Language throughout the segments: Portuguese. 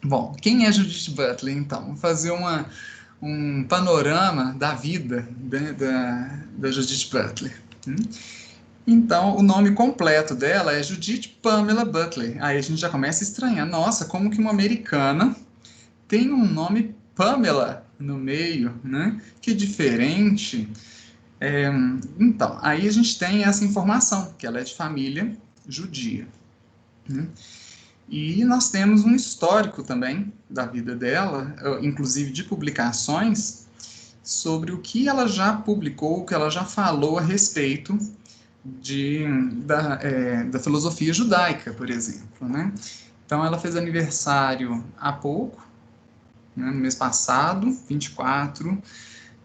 Bom, quem é Judith Butler, então? Vou fazer um panorama da vida, né, da Judith Butler. Então, o nome completo dela é Judith Pamela Butler. Aí a gente já começa a estranhar. Nossa, como que uma americana tem um nome Pamela no meio, né? Que diferente. Então, aí a gente tem essa informação, que ela é de família judia, né? E nós temos um histórico também da vida dela, inclusive de publicações, sobre o que ela já publicou, o que ela já falou a respeito de, da filosofia judaica, por exemplo, né? Então, ela fez aniversário há pouco, né, no mês passado, 24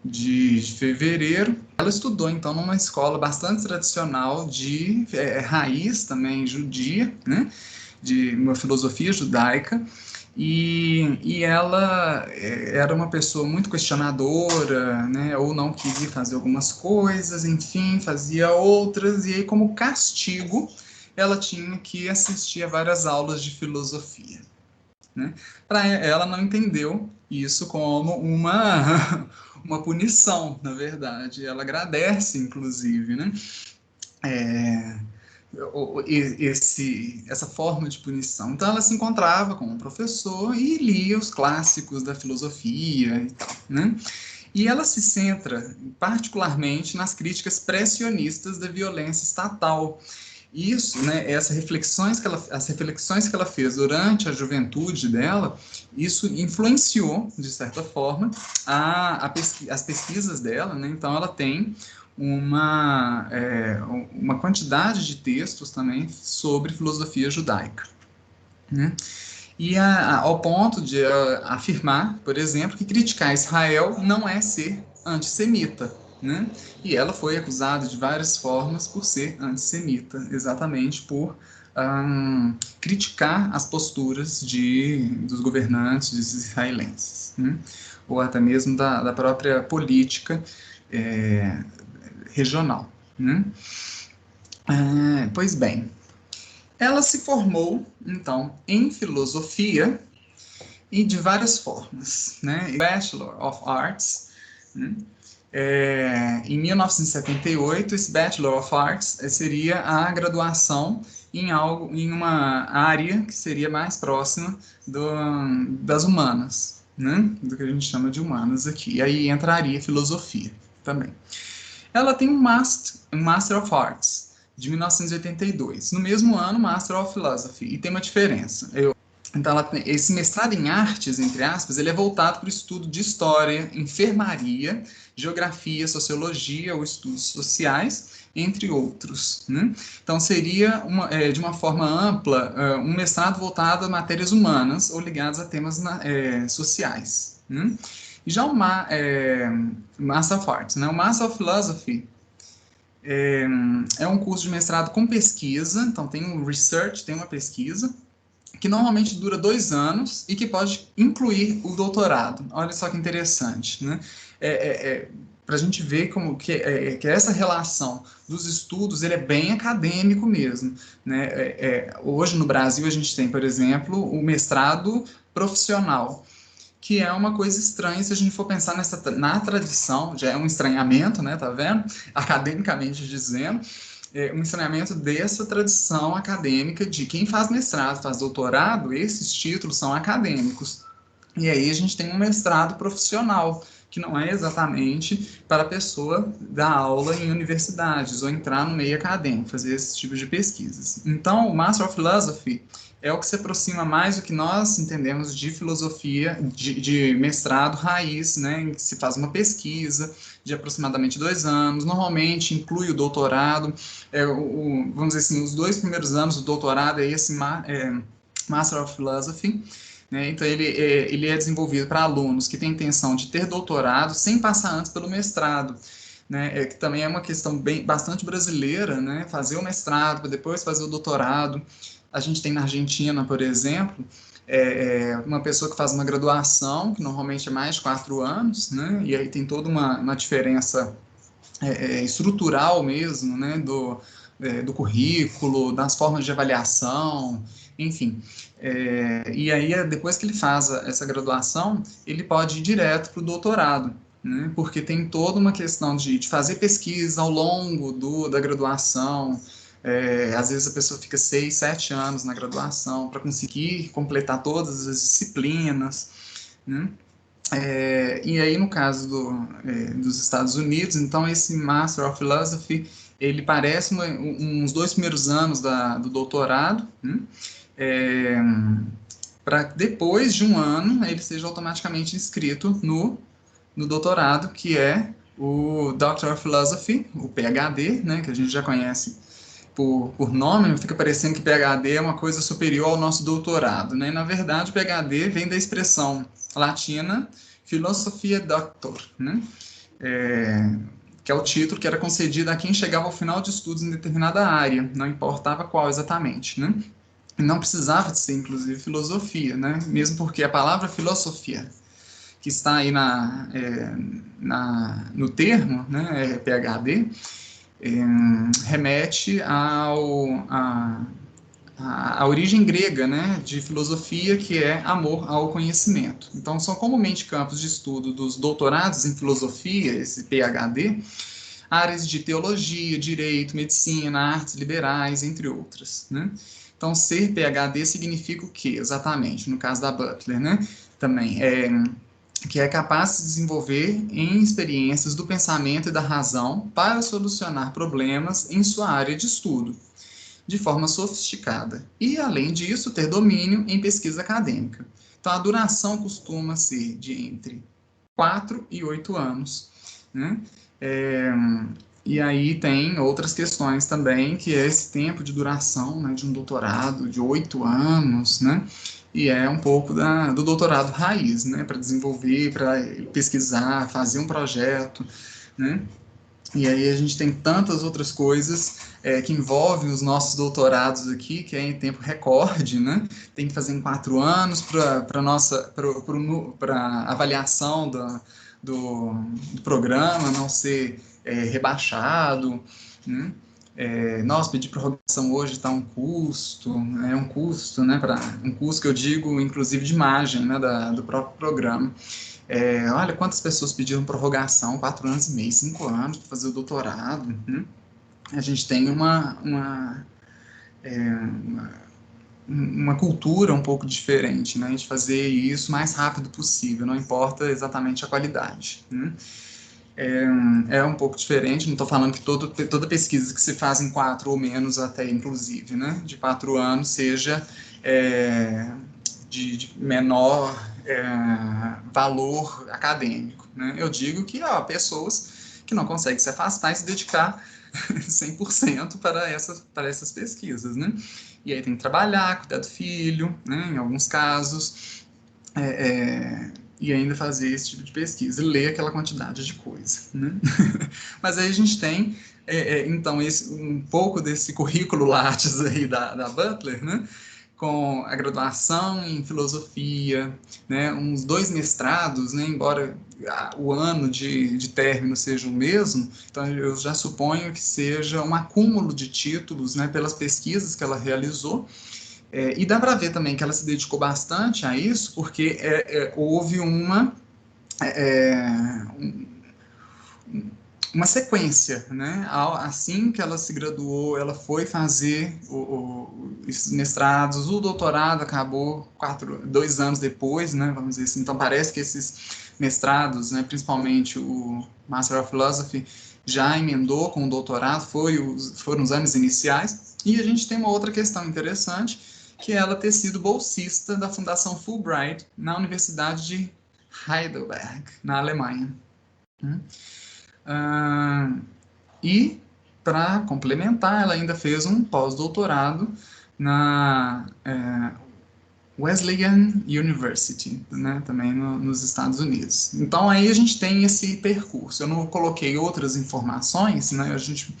de fevereiro. Ela estudou, então, numa escola bastante tradicional de raiz também judia, né? De uma filosofia judaica, e ela era uma pessoa muito questionadora, né, ou não queria fazer algumas coisas, enfim, fazia outras, e aí, como castigo, ela tinha que assistir a várias aulas de filosofia. Né? Para ela, não entendeu isso como uma punição, na verdade. Ela agradece, inclusive, né? É, essa forma de punição. Então, ela se encontrava com um professor e lia os clássicos da filosofia e tal, né? E ela se centra particularmente nas críticas pré-sionistas da violência estatal. Isso, né, as reflexões que ela fez durante a juventude dela, isso influenciou, de certa forma, as pesquisas dela, né? Então, ela tem uma, é, uma quantidade de textos também sobre filosofia judaica, né? E ao ponto de afirmar, por exemplo, que criticar Israel não é ser antissemita, né? E ela foi acusada de várias formas por ser antissemita, exatamente por criticar as posturas dos governantes israelenses, né? Ou até mesmo da própria política é, regional, né? Pois bem, ela se formou, então, em filosofia e de várias formas, né? Bachelor of Arts, né? Em 1978, esse Bachelor of Arts seria a graduação em uma área que seria mais próxima das humanas, né? Do que a gente chama de humanas aqui. E aí entraria filosofia também. Ela tem um Master of Arts de 1982. No mesmo ano, Master of Philosophy. E tem uma diferença. Então, esse mestrado em artes, entre aspas, ele é voltado para o estudo de história, enfermaria, geografia, sociologia ou estudos sociais, entre outros. Né? Então, seria, de uma forma ampla, um mestrado voltado a matérias humanas ou ligadas a temas sociais. Né? E já Master of Arts, né? O Master of Philosophy é um curso de mestrado com pesquisa, então tem um research, tem uma pesquisa, que normalmente dura 2 anos e que pode incluir o doutorado. Olha só que interessante, né? Para a gente ver como que essa relação dos estudos ele é bem acadêmico mesmo, né? Hoje no Brasil a gente tem, por exemplo, o mestrado profissional, que é uma coisa estranha se a gente for pensar na tradição, já é um estranhamento, né? Tá vendo? Academicamente dizendo, um estranhamento dessa tradição acadêmica de quem faz mestrado, faz doutorado, esses títulos são acadêmicos. E aí a gente tem um mestrado profissional, que não é exatamente para a pessoa dar aula em universidades ou entrar no meio acadêmico, fazer esse tipo de pesquisas. Então, o Master of Philosophy é o que se aproxima mais do que nós entendemos de filosofia, de mestrado raiz, né, em que se faz uma pesquisa de aproximadamente 2 anos, normalmente inclui o doutorado, vamos dizer assim, os 2 primeiros anos do doutorado é esse Master of Philosophy, né? Então, ele é desenvolvido para alunos que têm intenção de ter doutorado sem passar antes pelo mestrado, né? Que também é uma questão bastante brasileira, né? Fazer o mestrado para depois fazer o doutorado. A gente tem na Argentina, por exemplo, uma pessoa que faz uma graduação, que normalmente é mais de 4 anos, né? E aí tem toda uma diferença estrutural mesmo, né? Do currículo, das formas de avaliação, enfim. E aí, depois que ele faz essa graduação, ele pode ir direto para o doutorado, né? Porque tem toda uma questão de fazer pesquisa ao longo da graduação. Às vezes a pessoa fica 6, 7 anos na graduação para conseguir completar todas as disciplinas, né? E aí, no caso dos Estados Unidos, então esse Master of Philosophy, ele parece uns 2 primeiros anos do doutorado, né? Para depois de um ano ele seja automaticamente inscrito no doutorado, que é o Doctor of Philosophy, o PhD, né, que a gente já conhece por nome, fica parecendo que PhD é uma coisa superior ao nosso doutorado, né? E, na verdade, o PhD vem da expressão latina Philosophia Doctor, né? Que é o título que era concedido a quem chegava ao final de estudos em determinada área, não importava qual exatamente, né? E não precisava de ser, inclusive, filosofia, né? Mesmo porque a palavra filosofia, que está aí no termo, né, PhD, remete à origem grega, né, de filosofia, que é amor ao conhecimento. Então, são comumente campos de estudo dos doutorados em filosofia, esse PhD, áreas de teologia, direito, medicina, artes liberais, entre outras, né? Então, ser PhD significa o quê, exatamente? No caso da Butler, né? Também que é capaz de desenvolver em experiências do pensamento e da razão para solucionar problemas em sua área de estudo, de forma sofisticada. E, além disso, ter domínio em pesquisa acadêmica. Então, a duração costuma ser de entre 4 e 8 anos, né? E aí tem outras questões também, que é esse tempo de duração, né, de um doutorado de 8 anos, né? E é um pouco do doutorado raiz, né? Para desenvolver, para pesquisar, fazer um projeto, né? E aí a gente tem tantas outras coisas que envolvem os nossos doutorados aqui, que é em tempo recorde, né? Tem que fazer em 4 anos para avaliação do programa não ser rebaixado, né? Nossa, pedir prorrogação hoje está um custo, né? Um custo que eu digo, inclusive, de imagem, né? Do próprio programa. Olha quantas pessoas pediram prorrogação, 4 anos e meio, 5 anos para fazer o doutorado, né? A gente tem uma cultura um pouco diferente, né? De fazer isso o mais rápido possível, não importa exatamente a qualidade, né? Um pouco diferente, não estou falando que toda pesquisa que se faz em 4 ou menos até, inclusive, né? De 4 anos, seja de menor valor acadêmico, né? Eu digo que há pessoas que não conseguem se afastar e se dedicar 100% para essas pesquisas, né? E aí tem que trabalhar, cuidar do filho, né? Em alguns casos, e ainda fazer esse tipo de pesquisa, ler aquela quantidade de coisa, né? Mas aí a gente tem, então, um pouco desse currículo Lattes aí da Butler, né? Com a graduação em filosofia, né, uns 2 mestrados, né, embora o ano de término seja o mesmo, então eu já suponho que seja um acúmulo de títulos, né, pelas pesquisas que ela realizou, e dá para ver também que ela se dedicou bastante a isso, porque houve uma sequência, né? Assim que ela se graduou, ela foi fazer esses mestrados, o doutorado acabou 2 anos depois, né? Vamos dizer assim. Então parece que esses mestrados, né? Principalmente o Master of Philosophy, já emendou com o doutorado, foram os anos iniciais. E a gente tem uma outra questão interessante, que é ela ter sido bolsista da Fundação Fulbright na Universidade de Heidelberg, na Alemanha. E, para complementar, ela ainda fez um pós-doutorado na Wesleyan University, né, também nos Estados Unidos. Então, aí a gente tem esse percurso. Eu não coloquei outras informações, né, a gente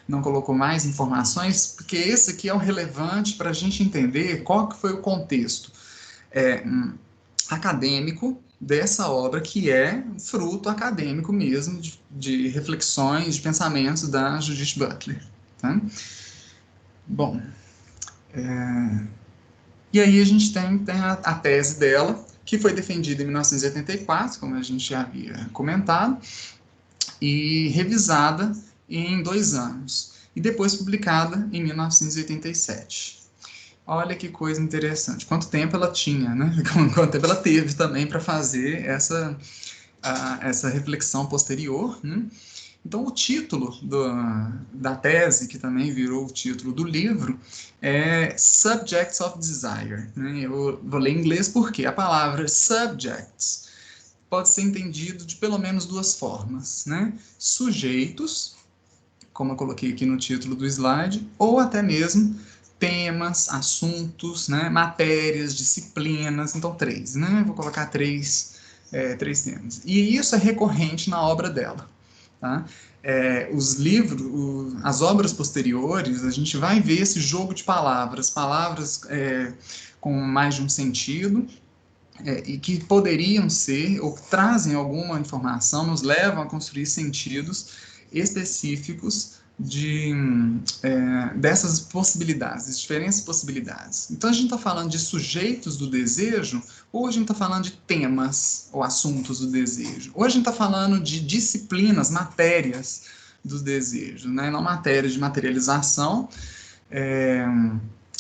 não colocou mais informações, porque esse aqui é o relevante para a gente entender qual que foi o contexto acadêmico dessa obra, que é fruto acadêmico mesmo, de reflexões, de pensamentos da Judith Butler. Tá? Bom, E aí a gente tem a tese dela, que foi defendida em 1984, como a gente já havia comentado, e revisada em 2 anos, e depois publicada em 1987. Olha que coisa interessante. Quanto tempo ela tinha, né? Quanto tempo ela teve também para fazer essa reflexão posterior, né? Então, o título da tese, que também virou o título do livro, é Subjects of Desire, né? Eu vou ler em inglês porque a palavra subjects pode ser entendido de pelo menos duas formas, né? Sujeitos, como eu coloquei aqui no título do slide, ou até mesmo temas, assuntos, né? Matérias, disciplinas, então três, né? Vou colocar três temas. E isso é recorrente na obra dela. Tá? Os livros, as obras posteriores, a gente vai ver esse jogo de palavras, com mais de um sentido, e que poderiam ser, ou trazem alguma informação, nos levam a construir sentidos específicos dessas possibilidades, diferentes possibilidades. Então, a gente está falando de sujeitos do desejo, ou a gente está falando de temas ou assuntos do desejo, ou a gente está falando de disciplinas, matérias do desejo, né? Não matéria de materialização, é,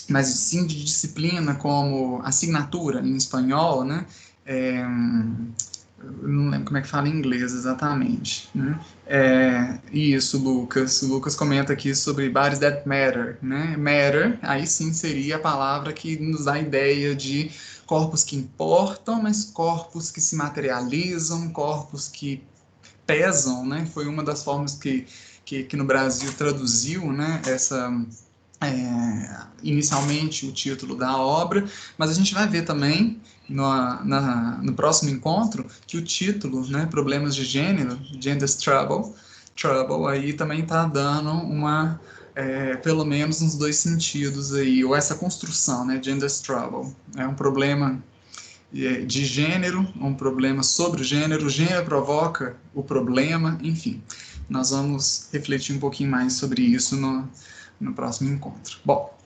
mas sim de disciplina como assinatura em espanhol, né? Eu não lembro como é que fala em inglês exatamente, né? Isso, Lucas. O Lucas comenta aqui sobre bodies that matter, né? Matter, aí sim seria a palavra que nos dá a ideia de corpos que importam, mas corpos que se materializam, corpos que pesam, né? Foi uma das formas que no Brasil traduziu, né? Inicialmente o título da obra, mas a gente vai ver também no próximo encontro que o título, né, Problemas de Gênero, Gender's Trouble, aí também está dando pelo menos uns dois sentidos aí, ou essa construção, né, Gender's Trouble, é um problema de gênero, um problema sobre o gênero provoca o problema, enfim. Nós vamos refletir um pouquinho mais sobre isso no próximo encontro. Bom,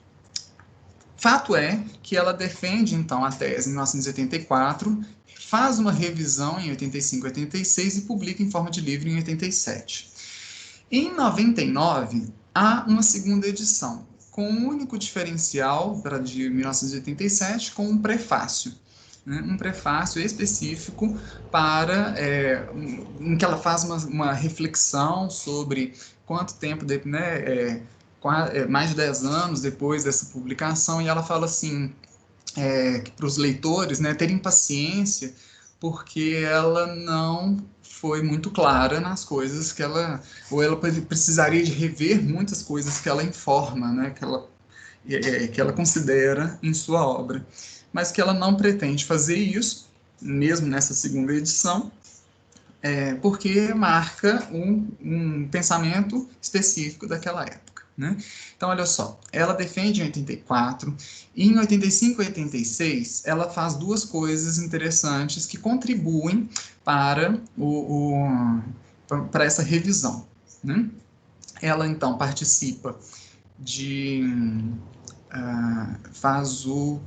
fato é que ela defende, então, a tese em 1984, faz uma revisão em 85 e 86 e publica em forma de livro em 87. Em 99, há uma segunda edição, com um único diferencial para de 1987, com um prefácio. Né, um prefácio específico em que ela faz uma reflexão sobre quanto tempo, mais de 10 anos depois dessa publicação, e ela fala assim, para os leitores, né, terem paciência, porque ela não foi muito clara nas coisas ou ela precisaria de rever muitas coisas que ela informa, né, que ela considera em sua obra, mas que ela não pretende fazer isso, mesmo nessa segunda edição, porque marca um pensamento específico daquela época. Né? Então, olha só, ela defende em 84, e em 85 e 86, ela faz duas coisas interessantes que contribuem para essa revisão. Né? Ela, então, participa faz o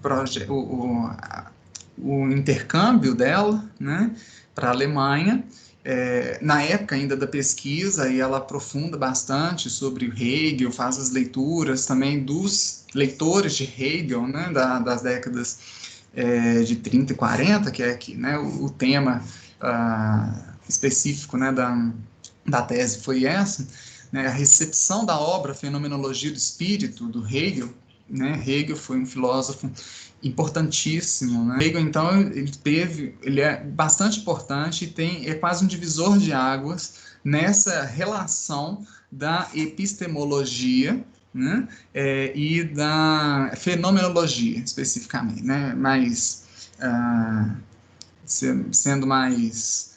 intercâmbio dela, né, para a Alemanha, na época ainda da pesquisa, e ela aprofunda bastante sobre o Hegel, faz as leituras também dos leitores de Hegel, né, das décadas de 30 e 40, que é aqui, né, o tema específico, né, da tese foi essa, né, a recepção da obra Fenomenologia do Espírito, do Hegel, né? Hegel foi um filósofo importantíssimo, né? Hegel, então, ele é bastante importante e é quase um divisor de águas nessa relação da epistemologia, né? E da fenomenologia, especificamente, né? Sendo mais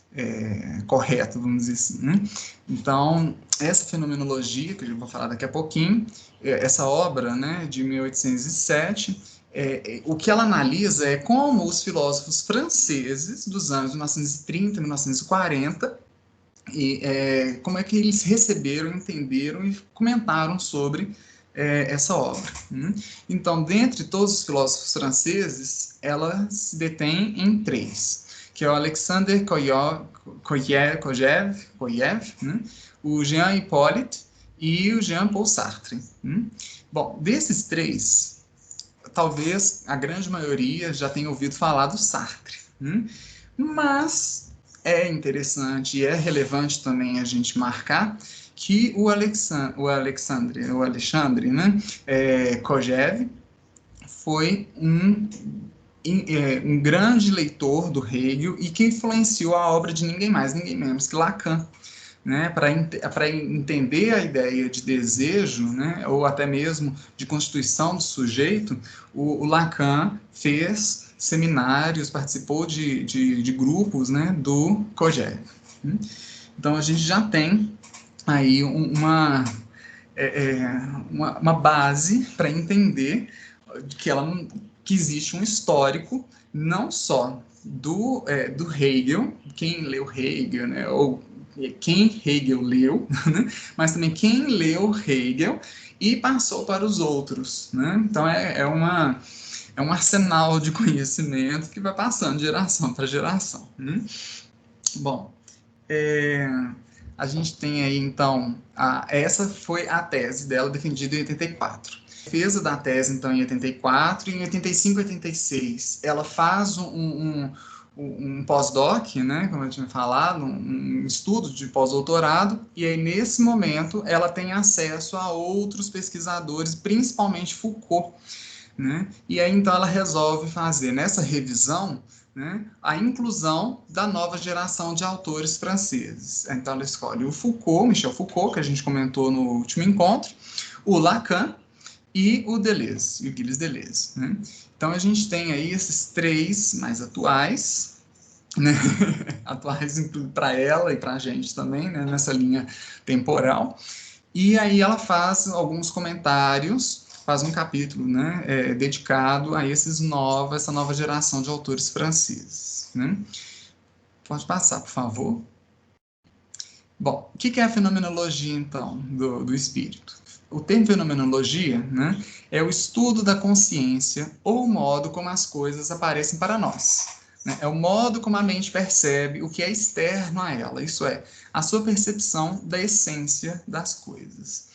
correto, vamos dizer assim, né? Então, essa fenomenologia, que eu vou falar daqui a pouquinho, essa obra, né, de 1807, o que ela analisa é como os filósofos franceses dos anos 1930 e 1940, como é que eles receberam, entenderam e comentaram sobre essa obra. Então, dentre todos os filósofos franceses, ela se detém em três, que é o Alexander Kojev, o Jean Hippolyte e o Jean-Paul Sartre. Bom, desses três, talvez a grande maioria já tenha ouvido falar do Sartre, mas é interessante e é relevante também a gente marcar que o Alexandre, Kojev foi um grande leitor do Hegel e que influenciou a obra de ninguém mais, ninguém menos que Lacan. Né, para entender a ideia de desejo, né, ou até mesmo de constituição do sujeito, o Lacan fez seminários, participou de grupos, né, do Kojève. Então, a gente já tem aí uma base para entender que existe um histórico, não só do Hegel, quem leu Hegel, né, ou quem Hegel leu, né, mas também quem leu Hegel e passou para os outros. Né? Então, é um arsenal de conhecimento que vai passando de geração para geração. Bom, a gente tem aí, então, essa foi a tese dela, defendida em 84. A defesa da tese, então, em 84, e em 85 e 86, ela faz um pós-doc, né, como eu tinha falado, um estudo de pós-doutorado, e aí, nesse momento, ela tem acesso a outros pesquisadores, principalmente Foucault, né, e aí, então, ela resolve fazer, nessa revisão, né, a inclusão da nova geração de autores franceses. Então, ela escolhe o Foucault, Michel Foucault, que a gente comentou no último encontro, o Lacan e o Deleuze, e o Gilles Deleuze. Né? Então, a gente tem aí esses três mais atuais, né, atuais para ela e para a gente também, né, nessa linha temporal, e aí ela faz alguns comentários, faz um capítulo, né, dedicado a essa nova geração de autores franceses. Né? Pode passar, por favor. Bom, o que é a fenomenologia, então, do espírito? O termo fenomenologia, né, é o estudo da consciência ou o modo como as coisas aparecem para nós. Né? É o modo como a mente percebe o que é externo a ela, isso é, a sua percepção da essência das coisas.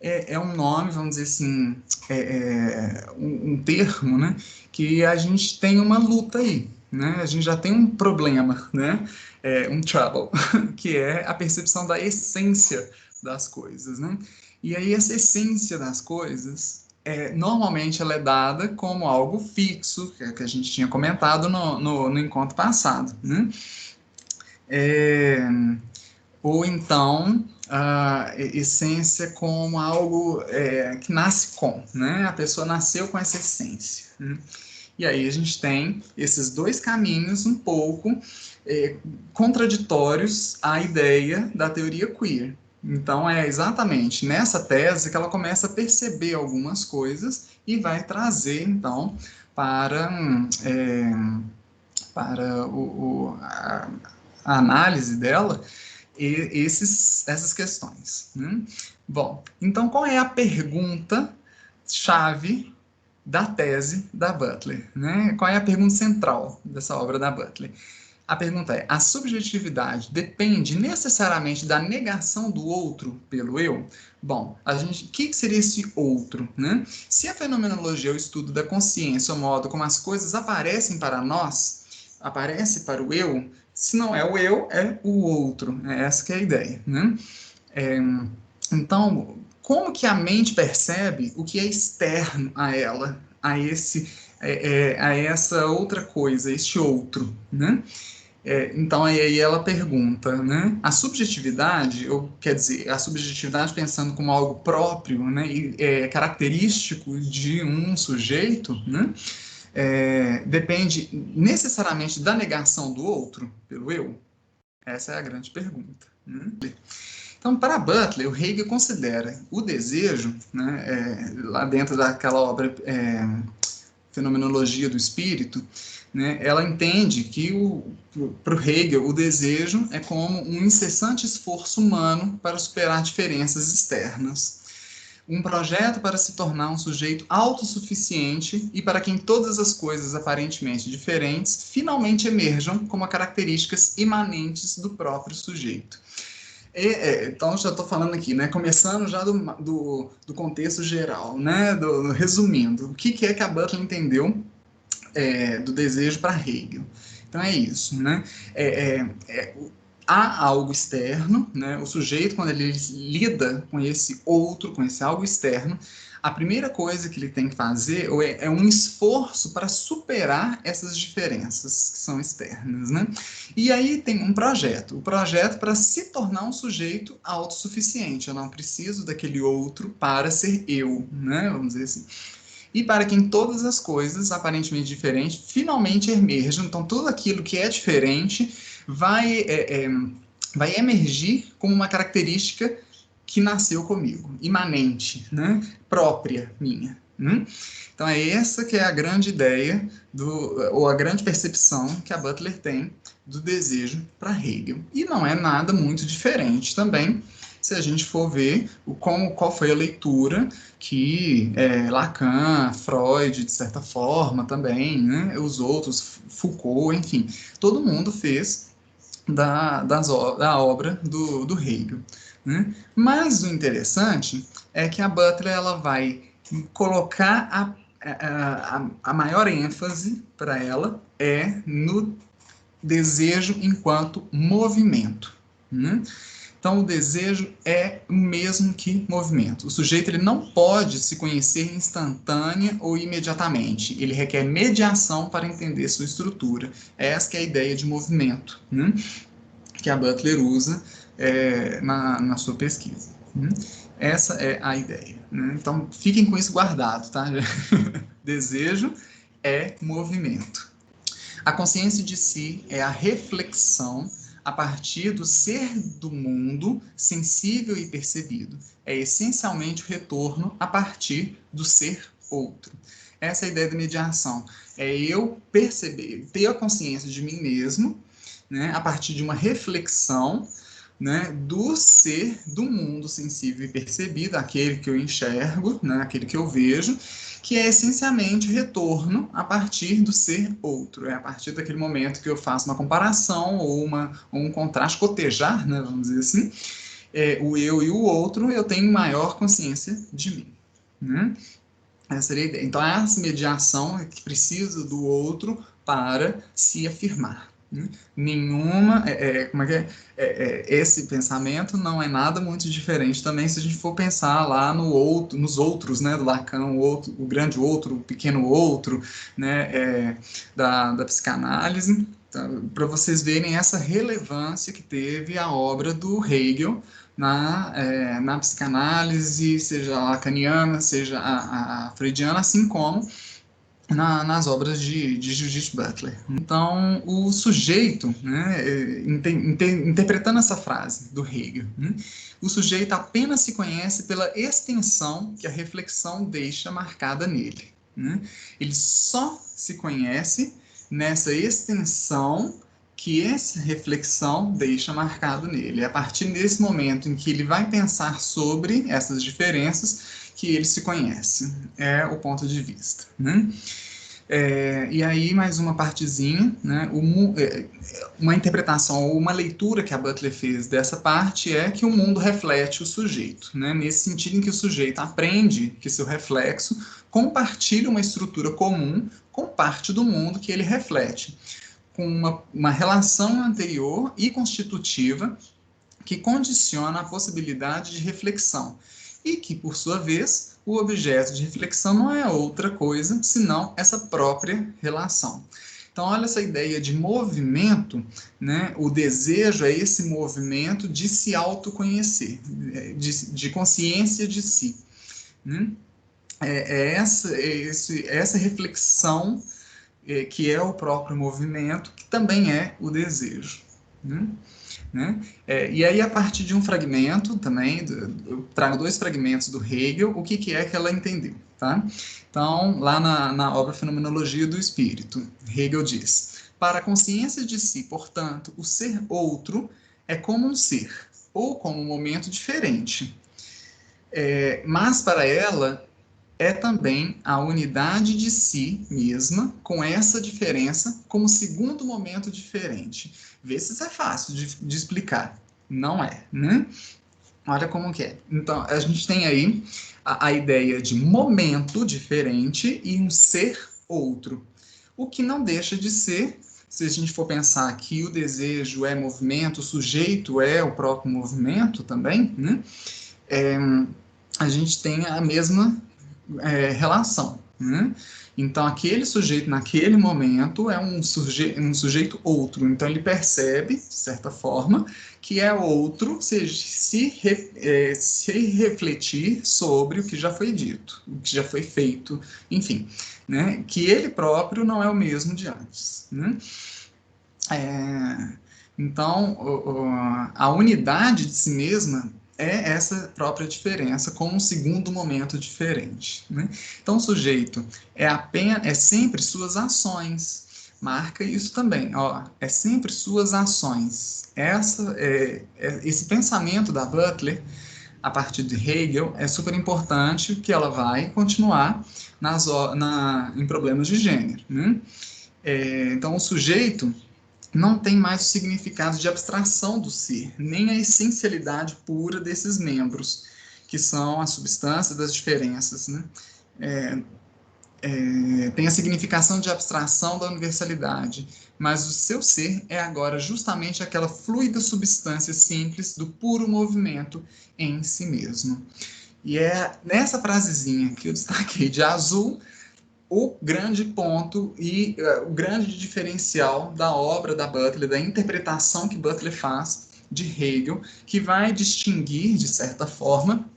É um nome, vamos dizer assim, um termo, né, que a gente tem uma luta aí, né, a gente já tem um problema, né, um trouble, que é a percepção da essência das coisas, né, e aí essa essência das coisas, normalmente ela é dada como algo fixo, que a gente tinha comentado no encontro passado, né, ou então a essência como algo que nasce com, né? A pessoa nasceu com essa essência. Né? E aí a gente tem esses dois caminhos um pouco contraditórios à ideia da teoria queer. Então é exatamente nessa tese que ela começa a perceber algumas coisas e vai trazer então para a análise dela essas questões. Né? Bom, então qual é a pergunta-chave da tese da Butler? Né? Qual é a pergunta central dessa obra da Butler? A pergunta é: a subjetividade depende necessariamente da negação do outro pelo eu? Bom, o que seria esse outro? Né? Se a fenomenologia é o estudo da consciência, o modo como as coisas aparecem para nós, aparece para o eu, se não é o eu, é o outro. Essa que é a ideia. Né? Então, como que a mente percebe o que é externo a ela, a essa outra coisa, este outro? Né? Então, aí ela pergunta, né? A subjetividade, ou quer dizer, a subjetividade pensando como algo próprio, né? E característico de um sujeito, né? Depende necessariamente da negação do outro pelo eu? Essa é a grande pergunta. Né? Então, para Butler, o Hegel considera o desejo, né, lá dentro daquela obra Fenomenologia do Espírito, né, ela entende que, para o Hegel, o desejo é como um incessante esforço humano para superar diferenças externas. Um projeto para se tornar um sujeito autossuficiente e para quem todas as coisas aparentemente diferentes finalmente emerjam como características imanentes do próprio sujeito. Então, já estou falando aqui, né? Começando já do contexto geral, né? Resumindo, o que é que a Butler entendeu do desejo para Hegel? Então, é isso, né? Há algo externo, né? O sujeito, quando ele lida com esse outro, com esse algo externo, a primeira coisa que ele tem que fazer é um esforço para superar essas diferenças que são externas, né? E aí tem um projeto, o projeto para se tornar um sujeito autossuficiente. Eu não preciso daquele outro para ser eu, né? Vamos dizer assim. E para quem todas as coisas, aparentemente diferentes, finalmente emerjam. Então, tudo aquilo que é diferente vai emergir como uma característica que nasceu comigo, imanente, né? Própria minha. Então, é essa que é a grande ideia, ou a grande percepção que a Butler tem do desejo para Hegel. E não é nada muito diferente também, se a gente for ver qual foi a leitura que Lacan, Freud, de certa forma, também, né, os outros, Foucault, enfim, todo mundo fez da obra do Hegel. Né? Mas o interessante é que a Butler ela vai colocar a maior ênfase para ela no desejo enquanto movimento. Né? Então, o desejo é o mesmo que movimento. O sujeito ele não pode se conhecer instantânea ou imediatamente. Ele requer mediação para entender sua estrutura. Essa que é a ideia de movimento, né? Que a Butler usa na sua pesquisa. Né? Essa é a ideia. Né? Então, fiquem com isso guardado, tá? Desejo é movimento. A consciência de si é a reflexão a partir do ser do mundo sensível e percebido. É essencialmente o retorno a partir do ser outro. Essa é a ideia da mediação. É eu perceber, ter a consciência de mim mesmo, né, a partir de uma reflexão, né, do ser do mundo sensível e percebido, aquele que eu enxergo, né, aquele que eu vejo, que é essencialmente o retorno a partir do ser outro. É a partir daquele momento que eu faço uma comparação ou um contraste, cotejar, né, vamos dizer assim, o eu e o outro, eu tenho maior consciência de mim. Né? Essa seria a ideia. Então, essa mediação é que precisa do outro para se afirmar. Nenhuma, como é que esse pensamento não é nada muito diferente também se a gente for pensar lá nos outros, né, do Lacan, o grande outro, o pequeno outro, né, da psicanálise, para vocês verem essa relevância que teve a obra do Hegel na psicanálise, seja a lacaniana, seja a freudiana, assim como nas obras de Judith Butler. Então, o sujeito, né, interpretando essa frase do Hegel, né, o sujeito apenas se conhece pela extensão que a reflexão deixa marcada nele. Né? Ele só se conhece nessa extensão que essa reflexão deixa marcado nele. É a partir desse momento em que ele vai pensar sobre essas diferenças que ele se conhece. É o ponto de vista. Né? E aí, mais uma partezinha, né? Uma interpretação ou uma leitura que a Butler fez dessa parte é que o mundo reflete o sujeito, né? Nesse sentido em que o sujeito aprende que seu reflexo compartilha uma estrutura comum com parte do mundo que ele reflete, com uma relação anterior e constitutiva que condiciona a possibilidade de reflexão e que, por sua vez, o objeto de reflexão não é outra coisa senão essa própria relação. Então, olha essa ideia de movimento, né? O desejo é esse movimento de se autoconhecer, de consciência de si. Né? Essa reflexão que é o próprio movimento, que também é o desejo. Né? E aí, a partir de um fragmento também, eu trago 2 fragmentos do Hegel, o que é que ela entendeu. Tá? Então, lá na obra Fenomenologia do Espírito, Hegel diz: para a consciência de si, portanto, o ser outro é como um ser, ou como um momento diferente. Mas para ela é também a unidade de si mesma, com essa diferença, como segundo momento diferente. Vê se isso é fácil de explicar. Não é, né? Olha como que é. Então, a gente tem aí a ideia de momento diferente e um ser outro. O que não deixa de ser, se a gente for pensar que o desejo é movimento, o sujeito é o próprio movimento também, né? A gente tem a mesma relação, né? Então, aquele sujeito, naquele momento, é um sujeito outro. Então, ele percebe, de certa forma, que é outro se refletir sobre o que já foi dito, o que já foi feito, enfim, né? Que ele próprio não é o mesmo de antes, né? Então, a unidade de si mesma é essa própria diferença, com um segundo momento diferente, né? Então, o sujeito é sempre suas ações. Marca isso também, ó, é sempre suas ações. Esse pensamento da Butler, a partir de Hegel, é super importante, que ela vai continuar em problemas de gênero, né? Então, o sujeito não tem mais o significado de abstração do ser, nem a essencialidade pura desses membros, que são a substância das diferenças, né? Tem a significação de abstração da universalidade, mas o seu ser é agora justamente aquela fluida substância simples do puro movimento em si mesmo. E é nessa frasezinha que eu destaquei de azul o grande ponto e o grande diferencial da obra da Butler, da interpretação que Butler faz de Hegel, que vai distinguir, de certa forma,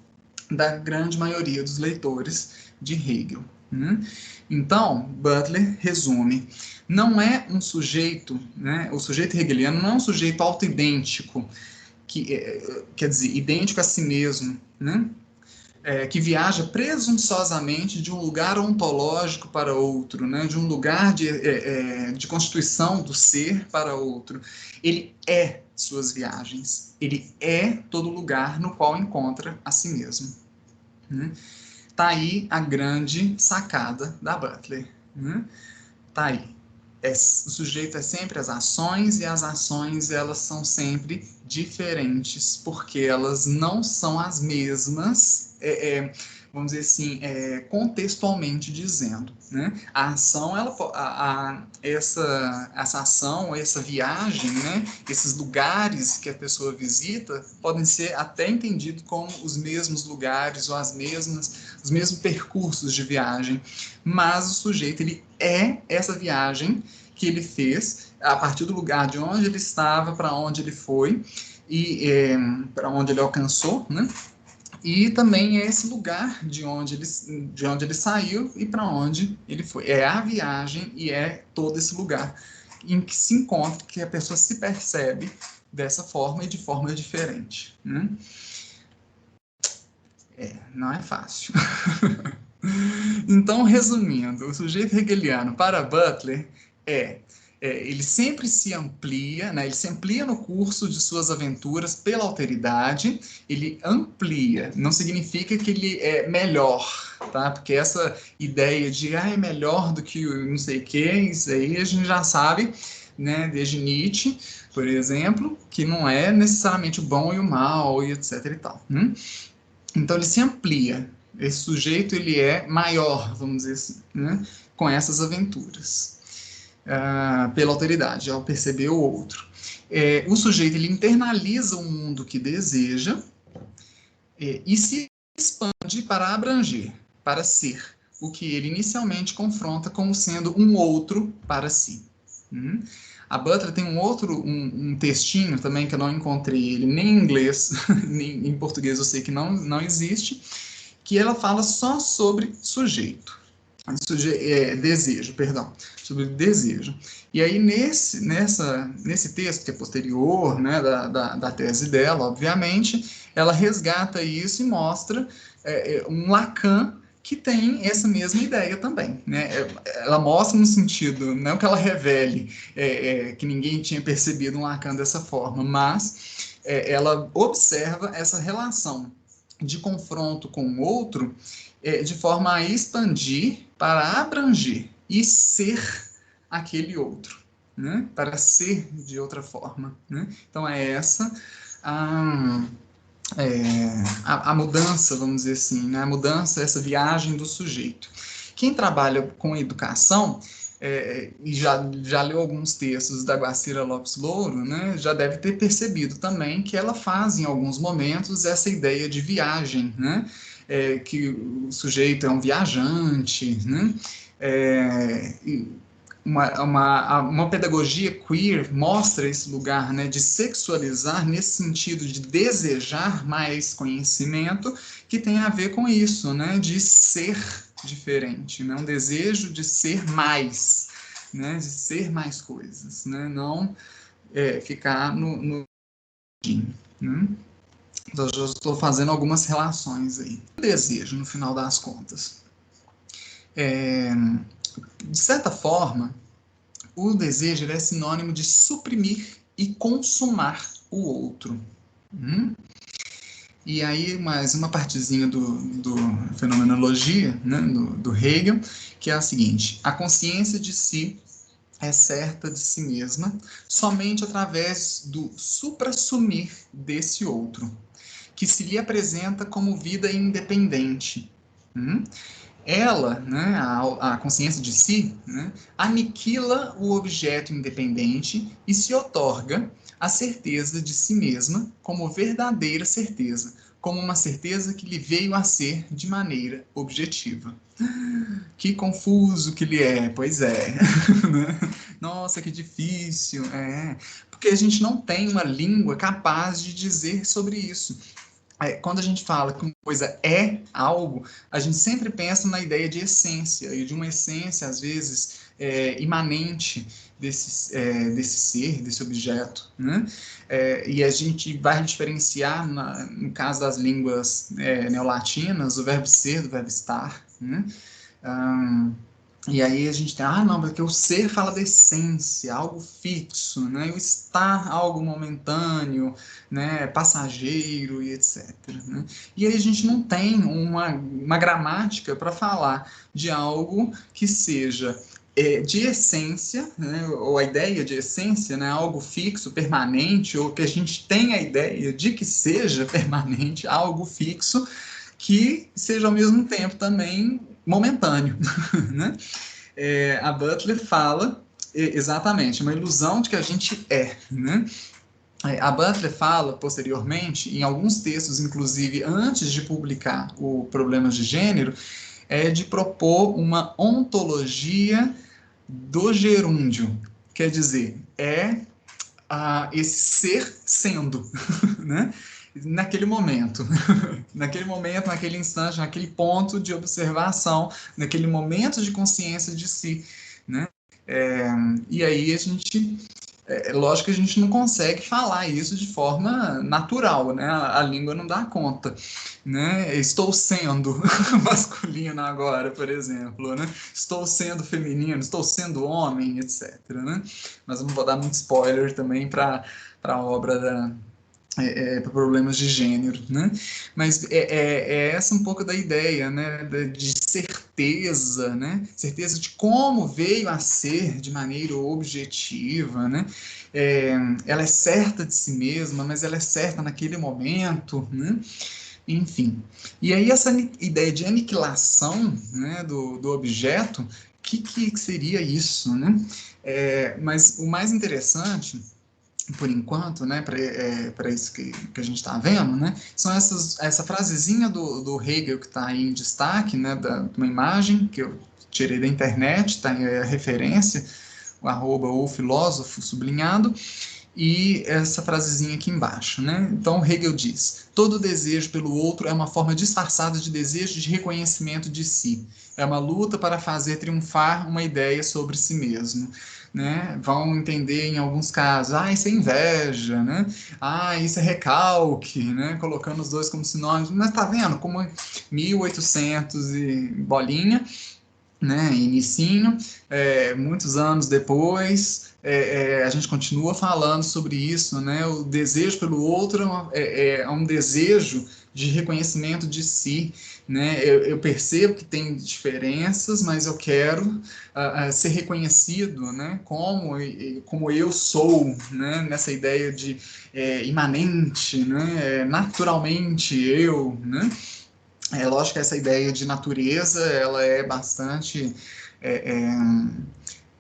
da grande maioria dos leitores de Hegel. Né? Então, Butler resume: não é um sujeito, né, o sujeito hegeliano não é um sujeito autoidêntico, quer dizer, idêntico a si mesmo, né? Que viaja presunçosamente de um lugar ontológico para outro, né? De um lugar de constituição do ser para outro. Ele é suas viagens, ele é todo lugar no qual encontra a si mesmo. Né? Tá aí a grande sacada da Butler. Né? Tá aí. O sujeito é sempre as ações, e as ações elas são sempre diferentes, porque elas não são as mesmas, vamos dizer assim, contextualmente dizendo, né? A ação, essa ação, essa viagem, né? Esses lugares que a pessoa visita podem ser até entendidos como os mesmos lugares ou os mesmos percursos de viagem, mas o sujeito ele é essa viagem que ele fez a partir do lugar de onde ele estava para onde ele foi e para onde ele alcançou, né? E também é esse lugar de onde ele saiu e para onde ele foi. É a viagem e é todo esse lugar em que se encontra, que a pessoa se percebe dessa forma e de forma diferente. Né? Não é fácil. Então, resumindo, o sujeito hegeliano para Butler ele sempre se amplia, né? Ele se amplia no curso de suas aventuras pela alteridade, ele amplia, não significa que ele é melhor, tá? Porque essa ideia de é melhor do que não sei o que, isso aí a gente já sabe, né? Desde Nietzsche, por exemplo, que não é necessariamente o bom e o mal e etc e tal. Então ele se amplia. Esse sujeito ele é maior, vamos dizer assim, né? Com essas aventuras, pela alteridade, ao perceber o outro. O sujeito ele internaliza o mundo que deseja e se expande para abranger, para ser, o que ele inicialmente confronta como sendo um outro para si. A Butler tem um textinho também que eu não encontrei ele nem em inglês, nem em português eu sei que não existe, que ela fala só sobre sujeito. Desejo, perdão, sobre desejo. E aí, nesse texto, que é posterior, né, da tese dela, obviamente, ela resgata isso e mostra um Lacan que tem essa mesma ideia também. Né? Ela mostra no sentido, não que ela revele que ninguém tinha percebido um Lacan dessa forma, mas ela observa essa relação de confronto com o outro, de forma a expandir para abranger e ser aquele outro, né? Para ser de outra forma, né? Então é essa a, a mudança, vamos dizer assim, né? A mudança, essa viagem do sujeito. Quem trabalha com educação e já leu alguns textos da Guacira Lopes Louro, né, já deve ter percebido também que ela faz, em alguns momentos, essa ideia de viagem, né, que o sujeito é um viajante, né, é, uma pedagogia queer mostra esse lugar, né, de sexualizar nesse sentido de desejar mais conhecimento, que tem a ver com isso, né, de ser diferente, né, um desejo de ser mais, né, de ser mais coisas, né, não ficar no né? Então, eu já estou fazendo algumas relações aí. O desejo, no final das contas. De certa forma, o desejo é sinônimo de suprimir e consumar o outro. E aí, mais uma partezinha do Fenomenologia, né, do Hegel, que é a seguinte: a consciência de si é certa de si mesma somente através do suprassumir desse outro, que se lhe apresenta como vida independente. Ela, né, a consciência de si, né, aniquila o objeto independente e se otorga a certeza de si mesma como verdadeira certeza, como uma certeza que lhe veio a ser de maneira objetiva. Que confuso que ele é, pois é. Nossa, que difícil, porque a gente não tem uma língua capaz de dizer sobre isso. Quando a gente fala que uma coisa é algo, a gente sempre pensa na ideia de essência, e de uma essência, às vezes, imanente desse ser, desse objeto, né? E a gente vai diferenciar, no caso das línguas neolatinas, o verbo ser do verbo estar, né? E aí a gente tem, não, porque o ser fala da essência, algo fixo, né? E o estar, algo momentâneo, né? Passageiro e etc. Né? E aí a gente não tem uma gramática para falar de algo que seja de essência, né? Ou a ideia de essência, né? Algo fixo, permanente, ou que a gente tenha a ideia de que seja permanente, algo fixo, que seja ao mesmo tempo também momentâneo, né? A Butler fala exatamente, uma ilusão de que a gente né? A Butler fala posteriormente, em alguns textos, inclusive antes de publicar o Problemas de Gênero, de propor uma ontologia do gerúndio, quer dizer, esse ser sendo, né? Naquele momento, naquele instante, naquele ponto de observação, naquele momento de consciência de si, né? E aí a gente, lógico que a gente não consegue falar isso de forma natural, né? A língua não dá conta, né? Estou sendo masculino agora, por exemplo, né? Estou sendo feminino, estou sendo homem, etc, né? Mas eu não vou dar muito spoiler também para a obra para problemas de gênero, né? Mas essa um pouco da ideia, né? De certeza, né? Certeza de como veio a ser de maneira objetiva, né? Ela é certa de si mesma, mas ela é certa naquele momento, né? Enfim. E aí essa ideia de aniquilação, né, do objeto, que seria isso, né? Mas o mais interessante por enquanto, né, para isso que a gente está vendo, né, são essa frasezinha do Hegel que está aí em destaque, né, de uma imagem que eu tirei da internet, está aí a referência, o filósofo sublinhado, e essa frasezinha aqui embaixo, né? Então Hegel diz: todo desejo pelo outro é uma forma disfarçada de desejo de reconhecimento de si. É uma luta para fazer triunfar uma ideia sobre si mesmo. Né? Vão entender em alguns casos, isso é inveja, né? Isso é recalque, né? Colocando os dois como sinônimos. Mas tá vendo como 1800 e bolinha, né, inicinho, muitos anos depois, a gente continua falando sobre isso, né? O desejo pelo outro é um desejo de reconhecimento de si, né? Eu percebo que tem diferenças, mas eu quero ser reconhecido, né? Como eu sou, né? Nessa ideia de imanente, né? Naturalmente eu, né? É lógico que essa ideia de natureza, ela é bastante é, é,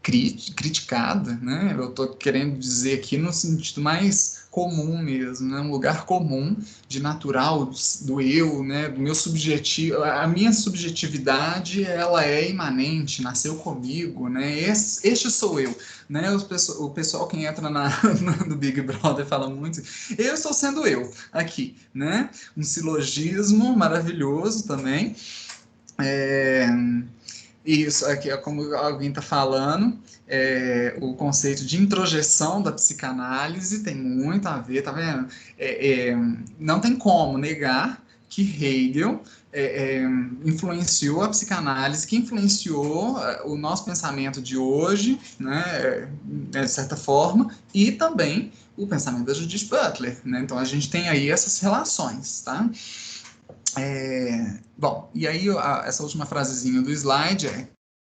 criticada, né? Eu estou querendo dizer aqui no sentido mais comum mesmo, né? Um lugar comum de natural do eu, né? Do meu subjetivo, a minha subjetividade, ela é imanente, nasceu comigo, né? Este sou eu, né? O pessoal que entra no Big Brother fala muito, eu estou sendo eu aqui, né? Um silogismo maravilhoso também. É, isso aqui é como alguém está falando, o conceito de introjeção da psicanálise tem muito a ver, tá vendo? Não tem como negar que Hegel influenciou a psicanálise, que influenciou o nosso pensamento de hoje, né, de certa forma, e também o pensamento da Judith Butler, né? Então a gente tem aí essas relações, tá? Bom, e aí essa última frasezinha do slide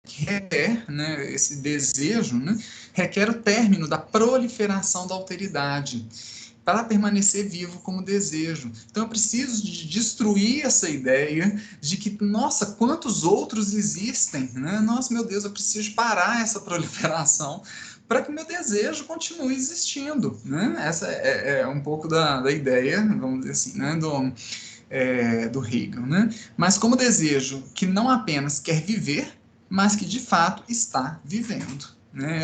que requer, né, esse desejo, né, requer o término da proliferação da alteridade para permanecer vivo como desejo. Então eu preciso de destruir essa ideia de que, nossa, quantos outros existem, né? Nossa, meu Deus, eu preciso parar essa proliferação para que meu desejo continue existindo, né? Essa é um pouco da ideia, vamos dizer assim, né, do Hegel, né? Mas como desejo que não apenas quer viver, mas que de fato está vivendo. Né?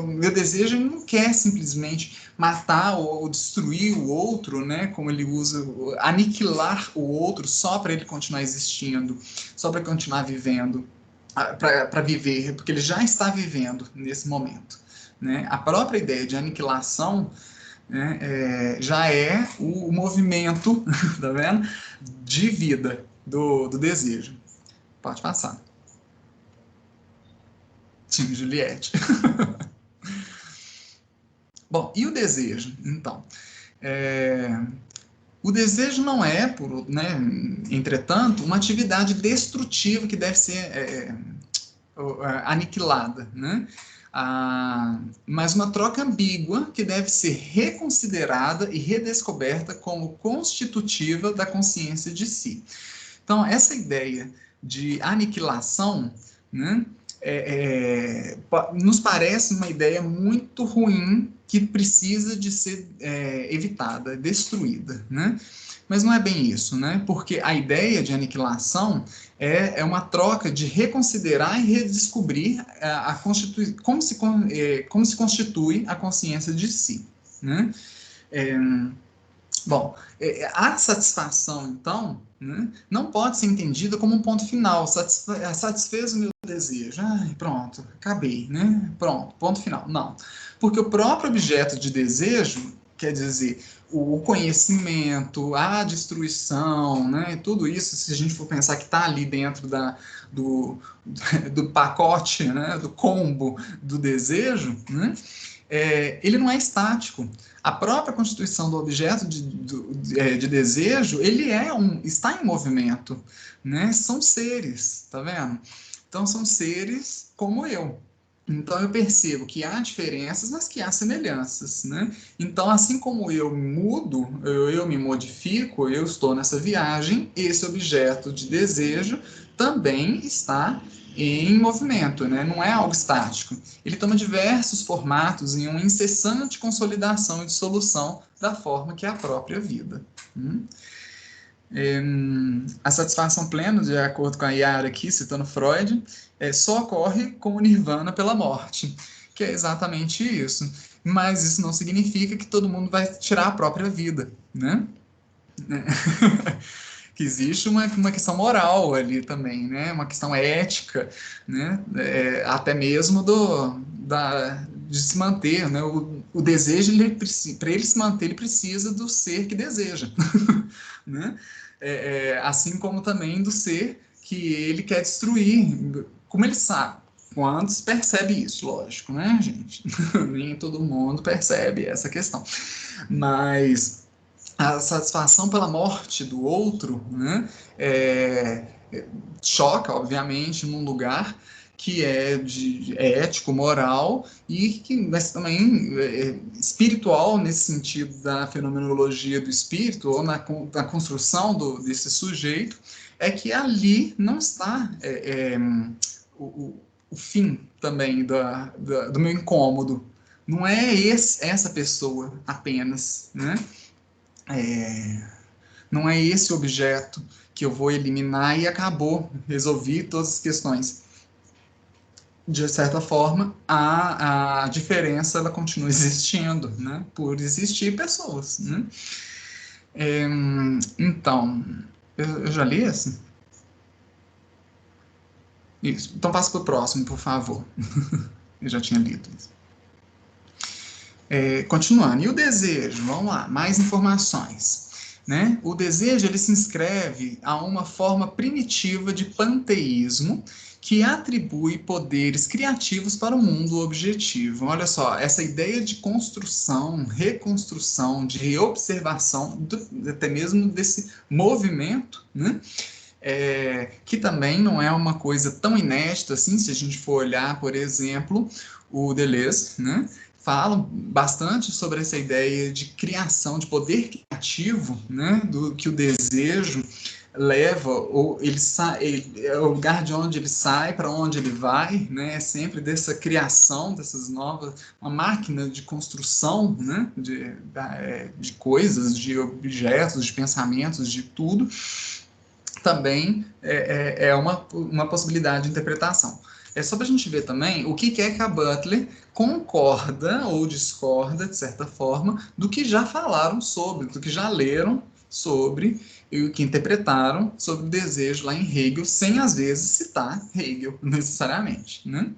Meu desejo não quer simplesmente matar ou destruir o outro, né? Como ele usa, aniquilar o outro só para ele continuar existindo, só para continuar vivendo, para viver, porque ele já está vivendo nesse momento. Né? A própria ideia de aniquilação, né, já é o movimento, tá vendo? De vida do desejo. Pode passar. Tim Juliette. Bom, e o desejo? Então, é, o desejo não é, né, entretanto, uma atividade destrutiva que deve ser aniquilada, né? Mas uma troca ambígua que deve ser reconsiderada e redescoberta como constitutiva da consciência de si. Então, essa ideia de aniquilação, né, nos parece uma ideia muito ruim que precisa de ser evitada, destruída, né? Mas não é bem isso, né? Porque a ideia de aniquilação é uma troca de reconsiderar e redescobrir como se constitui a consciência de si, né? É, Bom, a satisfação, então, né, não pode ser entendida como um ponto final. Satisfez o meu desejo. Ai, pronto, acabei, né? Pronto, ponto final. Não. Porque o próprio objeto de desejo, quer dizer, o conhecimento, a destruição, né? Tudo isso, se a gente for pensar que está ali dentro do, do pacote, né? Do combo do desejo, né? Ele não é estático. A própria constituição do objeto de desejo, ele está em movimento, né? São seres, tá vendo? Então são seres como eu. Então eu percebo que há diferenças, mas que há semelhanças, né? Então assim como eu mudo, eu me modifico, eu estou nessa viagem, esse objeto de desejo também está em movimento, né? Não é algo estático. Ele toma diversos formatos em uma incessante consolidação e dissolução da forma que é a própria vida. A satisfação plena, de acordo com a Yara aqui, citando Freud, só ocorre com o nirvana pela morte, que é exatamente isso. Mas isso não significa que todo mundo vai tirar a própria vida, né? Que existe uma questão moral ali também, né? Uma questão ética, né? Até mesmo de se manter, né? O desejo, para ele se manter, ele precisa do ser que deseja, né? Assim como também do ser que ele quer destruir. Como ele sabe? quantos percebe isso, lógico, né, gente? Nem todo mundo percebe essa questão. Mas a satisfação pela morte do outro, né, choca, obviamente, num lugar que é ético, moral e que, mas também espiritual, nesse sentido da fenomenologia do espírito, ou na construção desse sujeito, é que ali não está o, o fim também do meu incômodo. Não é essa pessoa apenas, né? Não é esse objeto que eu vou eliminar e acabou, resolvi todas as questões. De certa forma, a diferença ela continua existindo, né? Por existir pessoas, né? Então, eu já li esse? Isso. Então passa para o próximo, por favor. Eu já tinha lido isso. Continuando, e o desejo? Vamos lá, mais informações. Né? O desejo ele se inscreve a uma forma primitiva de panteísmo que atribui poderes criativos para o mundo objetivo. Olha só, essa ideia de construção, reconstrução, de reobservação, até mesmo desse movimento, né? Que também não é uma coisa tão inédita assim, se a gente for olhar, por exemplo, o Deleuze, né? Falam bastante sobre essa ideia de criação, de poder criativo, né? Do que o desejo leva, ou ele sai, é o lugar de onde ele sai, para onde ele vai, né? É sempre dessa criação, dessas novas, uma máquina de construção, né? De coisas, de objetos, de pensamentos, de tudo, também é uma possibilidade de interpretação. É só para a gente ver também o que é que a Butler concorda ou discorda, de certa forma, do que já falaram sobre, do que já leram sobre e o que interpretaram sobre o desejo lá em Hegel, sem às vezes citar Hegel necessariamente, né?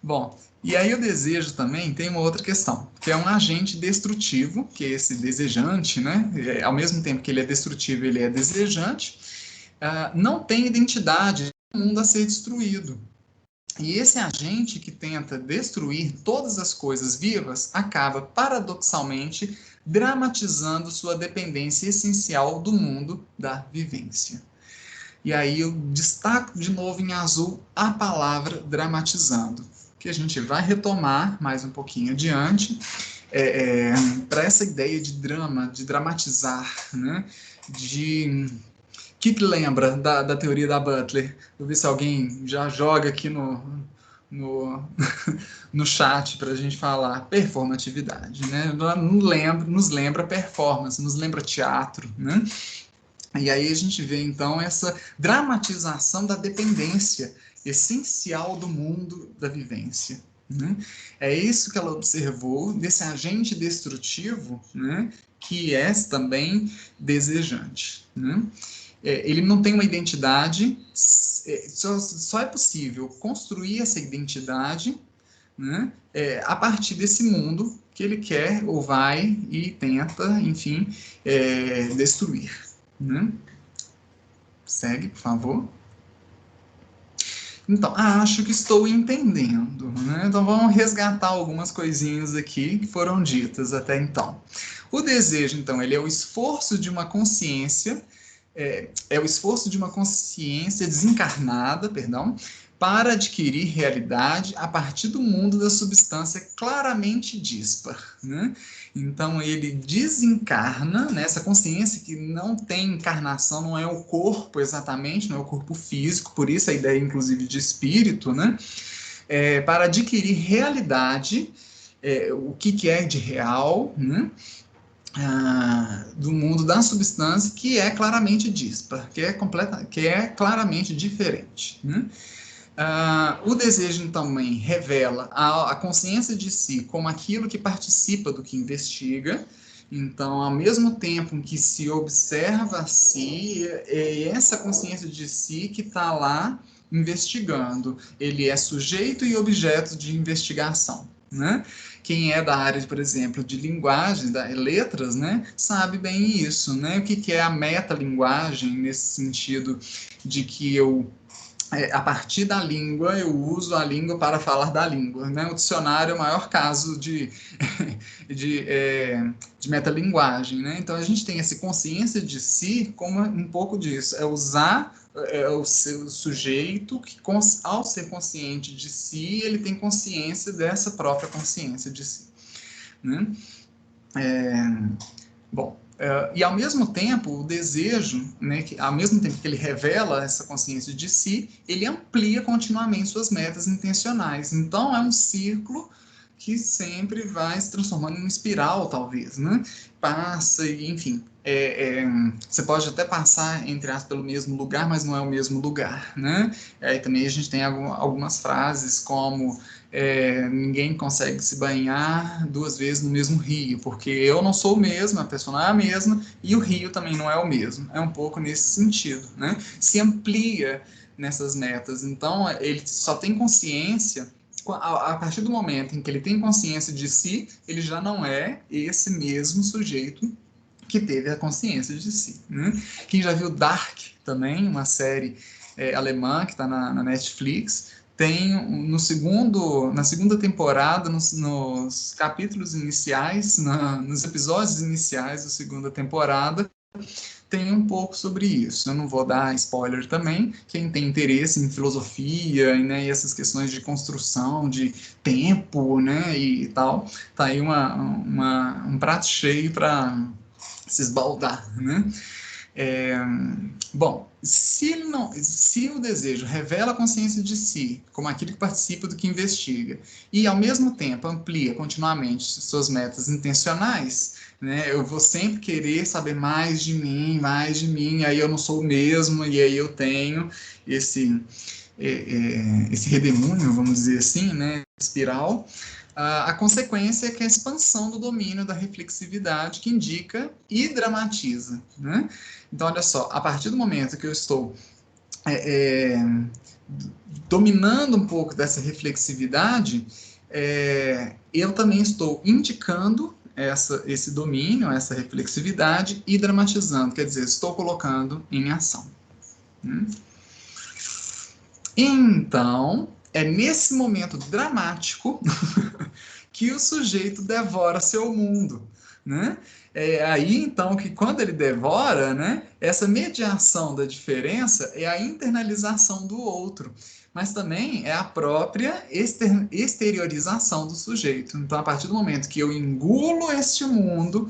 Bom, e aí o desejo também tem uma outra questão, que é um agente destrutivo, que é esse desejante, né? Ao mesmo tempo que ele é destrutivo, ele é desejante. Não tem identidade, é um mundo a ser destruído. E esse agente que tenta destruir todas as coisas vivas acaba, paradoxalmente, dramatizando sua dependência essencial do mundo da vivência. E aí eu destaco de novo em azul a palavra dramatizando, que a gente vai retomar mais um pouquinho adiante, para essa ideia de drama, de dramatizar, né? O que lembra da teoria da Butler? Vou ver se alguém já joga aqui no, no chat para a gente falar. Performatividade, né? Nos lembra performance, nos lembra teatro, né? E aí a gente vê, então, essa dramatização da dependência essencial do mundo da vivência. Né? É isso que ela observou desse agente destrutivo, né? Que é também desejante. Né? Ele não tem uma identidade, só é possível construir essa identidade, né, a partir desse mundo que ele quer ou vai e tenta, enfim, destruir. Né? Segue, por favor. Então, acho que estou entendendo. Né? Então, vamos resgatar algumas coisinhas aqui que foram ditas até então. O desejo, então, ele é o esforço de uma consciência o esforço de uma consciência desencarnada, perdão, para adquirir realidade a partir do mundo da substância claramente dispar, né? Então ele desencarna, né, essa consciência que não tem encarnação, não é o corpo exatamente, não é o corpo físico, por isso a ideia inclusive de espírito, né? Para adquirir realidade, o que é de real, né? Do mundo da substância que é claramente dispar, que é claramente diferente. Né? O desejo também revela a consciência de si como aquilo que participa do que investiga. Então, ao mesmo tempo em que se observa a si, é essa consciência de si que está lá investigando. Ele é sujeito e objeto de investigação. Né? Quem é da área, por exemplo, de linguagem, letras, né, sabe bem isso, né? O que é a metalinguagem, nesse sentido de que eu a partir da língua, eu uso a língua para falar da língua, né? O dicionário é o maior caso de metalinguagem, né? Então, a gente tem essa consciência de si como um pouco disso, é usar o seu sujeito que, ao ser consciente de si, ele tem consciência dessa própria consciência de si, né? Bom, e ao mesmo tempo, o desejo, né, que, ao mesmo tempo que ele revela essa consciência de si, ele amplia continuamente suas metas intencionais. Então, é um círculo que sempre vai se transformando em uma espiral, talvez, né? Passa, e, enfim, você pode até passar, entre aspas, pelo mesmo lugar, mas não é o mesmo lugar, né? Aí também a gente tem algumas frases como ninguém consegue se banhar duas vezes no mesmo rio, porque eu não sou o mesmo, a pessoa não é a mesma, e o rio também não é o mesmo. É um pouco nesse sentido, né? Se amplia nessas metas. Então, ele só tem consciência a partir do momento em que ele tem consciência de si, ele já não é esse mesmo sujeito que teve a consciência de si, né? Quem já viu Dark também, uma série alemã que está na Netflix, tem na segunda temporada, nos capítulos iniciais, nos episódios iniciais da segunda temporada, tem um pouco sobre isso. Eu não vou dar spoiler também. Quem tem interesse em filosofia, né, e essas questões de construção, de tempo, né, e tal, tá aí um prato cheio para se esbaldar, né? Bom, se o desejo revela a consciência de si, como aquele que participa do que investiga, e ao mesmo tempo amplia continuamente suas metas intencionais, né, eu vou sempre querer saber mais de mim, aí eu não sou o mesmo, e aí eu tenho esse, esse redemúnio, vamos dizer assim, né, espiral. A consequência é que a expansão do domínio da reflexividade que indica e dramatiza, né? Então, olha só, a partir do momento que eu estou dominando um pouco dessa reflexividade, eu também estou indicando esse domínio, essa reflexividade e dramatizando, quer dizer, estou colocando em ação. Né? Então, é nesse momento dramático que o sujeito devora seu mundo, né? É aí, então, que quando ele devora, né, essa mediação da diferença é a internalização do outro, mas também é a própria exteriorização do sujeito. Então, a partir do momento que eu engulo este mundo,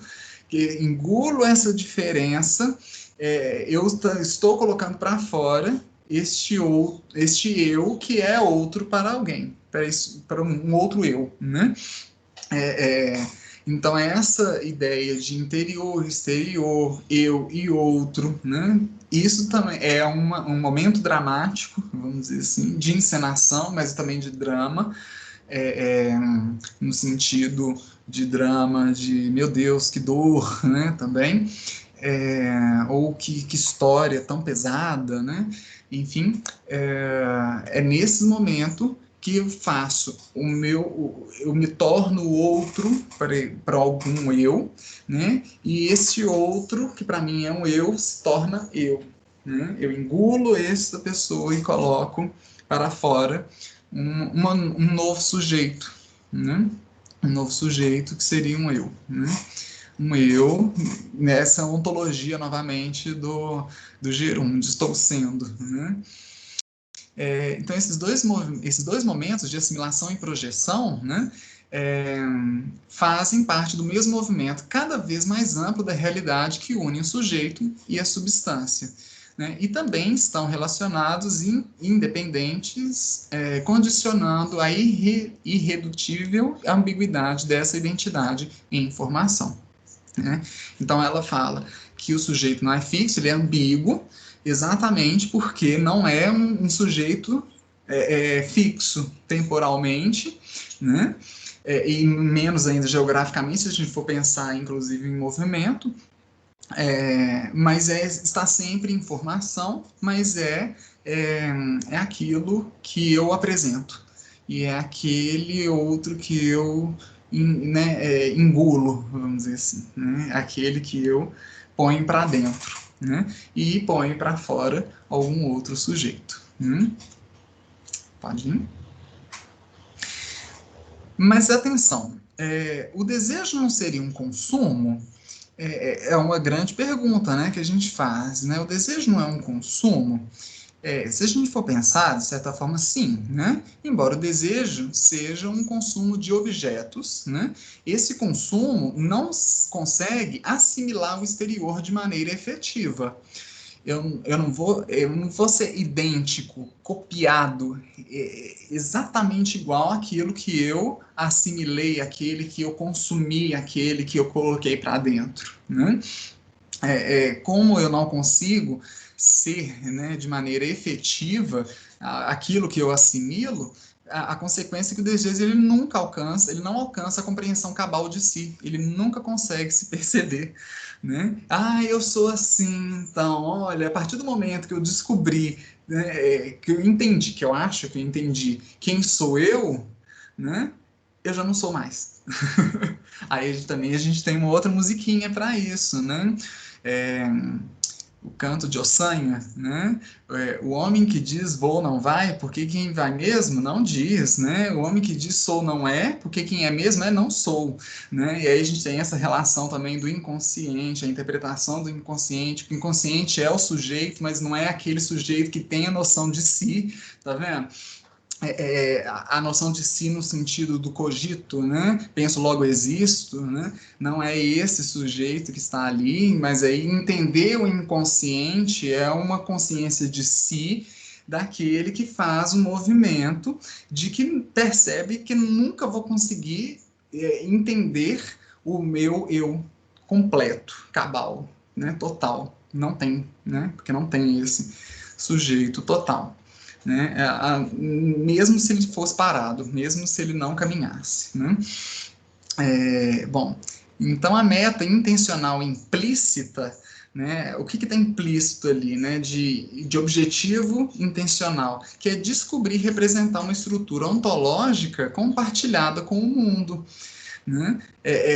que engulo essa diferença, eu estou colocando para fora este eu que é outro para alguém, para um outro eu, né? Então, essa ideia de interior, exterior, eu e outro, né? Isso também é um momento dramático, vamos dizer assim, de encenação, mas também de drama, no sentido de drama, de meu Deus, que dor, né? Também. Ou que história tão pesada, né? Enfim, é nesse momento que eu faço eu me torno outro para algum eu, né? E esse outro, que para mim é um eu, se torna eu, né? Eu engulo essa pessoa e coloco para fora um novo sujeito, né? Um novo sujeito que seria um eu, né? Um eu nessa ontologia novamente do gerúndio, estou sendo, né? Então, esses dois momentos de assimilação e projeção, né, fazem parte do mesmo movimento cada vez mais amplo da realidade que une o sujeito e a substância. Né, e também estão relacionados e independentes, condicionando a irredutível ambiguidade dessa identidade em informação. Né? Então, ela fala que o sujeito não é fixo, ele é ambíguo, exatamente porque não é um sujeito fixo temporalmente, né? E menos ainda geograficamente, se a gente for pensar, inclusive, em movimento, mas está sempre em formação, mas é aquilo que eu apresento, e é aquele outro que eu engulo, vamos dizer assim, né? Aquele que eu ponho para dentro, né? E ponho para fora algum outro sujeito. Pode ir. Mas atenção, o desejo não seria um consumo? É uma grande pergunta, né, que a gente faz, né? O desejo não é um consumo? Se a gente for pensar, de certa forma, sim, né? Embora o desejo seja um consumo de objetos, né? Esse consumo não consegue assimilar o exterior de maneira efetiva. Eu não vou ser idêntico, copiado, exatamente igual àquilo que eu assimilei, aquele que eu consumi, aquele que eu coloquei para dentro, né? Como eu não consigo ser, né, de maneira efetiva aquilo que eu assimilo, a consequência é que o desejo ele não alcança a compreensão cabal de si, ele nunca consegue se perceber, né? Eu sou assim, então, olha, a partir do momento que eu descobri, né, que eu entendi, que eu acho que eu entendi quem sou eu, né, eu já não sou mais. Aí também a gente tem uma outra musiquinha para isso, né? É, o canto de Ossanha, né? O homem que diz vou não vai, porque quem vai mesmo não diz, né? O homem que diz sou não é, porque quem é mesmo é não sou, né? E aí a gente tem essa relação também do inconsciente, a interpretação do inconsciente, que o inconsciente é o sujeito, mas não é aquele sujeito que tem a noção de si, tá vendo? A noção de si no sentido do cogito, né? Penso, logo existo, né? Não é esse sujeito que está ali, mas aí entender o inconsciente é uma consciência de si daquele que faz o movimento, de que percebe que nunca vou conseguir entender o meu eu completo, cabal, né? Total. Não tem, né? Porque não tem esse sujeito total, né? Mesmo se ele fosse parado, mesmo se ele não caminhasse, né? Bom, então a meta intencional implícita, né? O que está implícito ali, né? De objetivo intencional, que é descobrir e representar uma estrutura ontológica compartilhada com o mundo, né?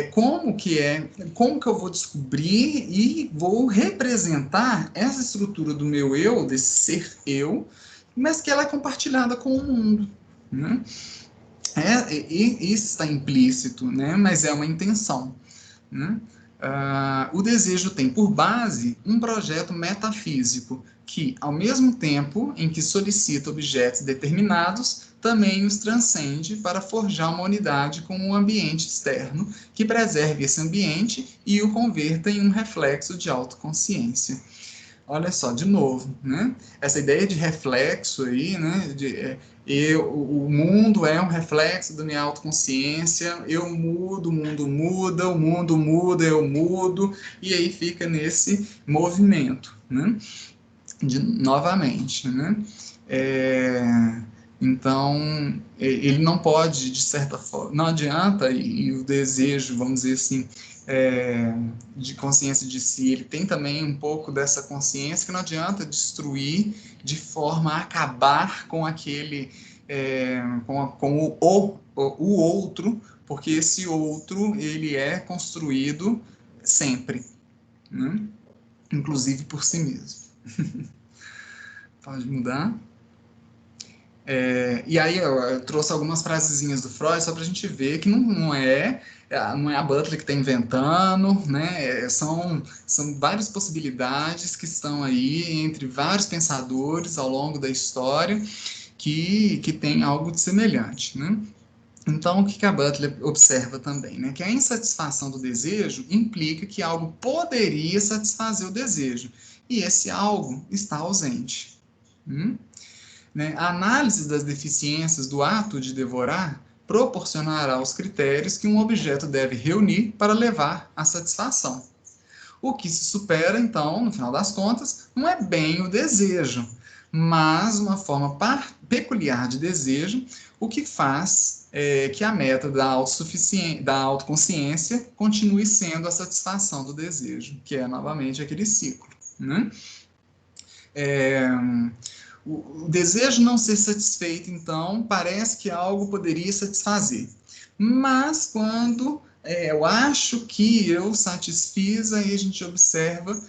Como que eu vou descobrir e vou representar essa estrutura do meu eu, desse ser eu, mas que ela é compartilhada com o mundo, né? Isso está implícito, né? Mas é uma intenção, né? O desejo tem por base um projeto metafísico que, ao mesmo tempo em que solicita objetos determinados, também os transcende para forjar uma unidade com o ambiente externo, que preserve esse ambiente e o converta em um reflexo de autoconsciência. Olha só, de novo, né? Essa ideia de reflexo aí, né? O mundo é um reflexo da minha autoconsciência, eu mudo, o mundo muda, eu mudo, e aí fica nesse movimento, né? Novamente, né? É, então, ele não pode, de certa forma, não adianta, e o desejo, vamos dizer assim, de consciência de si, ele tem também um pouco dessa consciência que não adianta destruir de forma a acabar com aquele, com o outro, porque esse outro, ele é construído sempre, né? Inclusive por si mesmo. Pode mudar. E aí eu trouxe algumas frasezinhas do Freud só para a gente ver que não é a Butler que está inventando, né? São várias possibilidades que estão aí entre vários pensadores ao longo da história que tem algo de semelhante, né? Então, o que a Butler observa também, né? Que a insatisfação do desejo implica que algo poderia satisfazer o desejo, e esse algo está ausente. Né? A análise das deficiências do ato de devorar proporcionará os critérios que um objeto deve reunir para levar à satisfação. O que se supera, então, no final das contas, não é bem o desejo, mas uma forma peculiar de desejo, o que faz que a meta da autoconsciência continue sendo a satisfação do desejo, que é novamente aquele ciclo, né? O desejo não ser satisfeito, então, parece que algo poderia satisfazer. Mas quando eu acho que eu satisfiz, aí a gente observa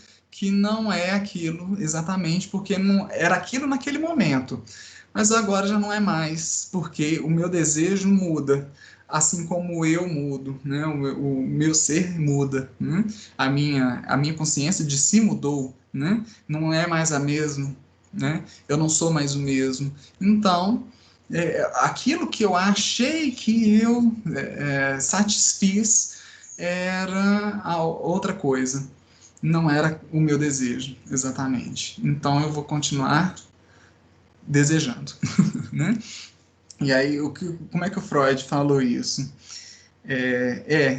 que não é aquilo exatamente, porque não era aquilo naquele momento, mas agora já não é mais, porque o meu desejo muda, assim como eu mudo, né? O meu ser muda, né? A minha consciência de si mudou, né? Não é mais a mesma, né? Eu não sou mais o mesmo. Então, aquilo que eu achei que eu satisfiz era a outra coisa, não era o meu desejo, exatamente. Então, eu vou continuar desejando, né? E aí, como é que o Freud falou isso?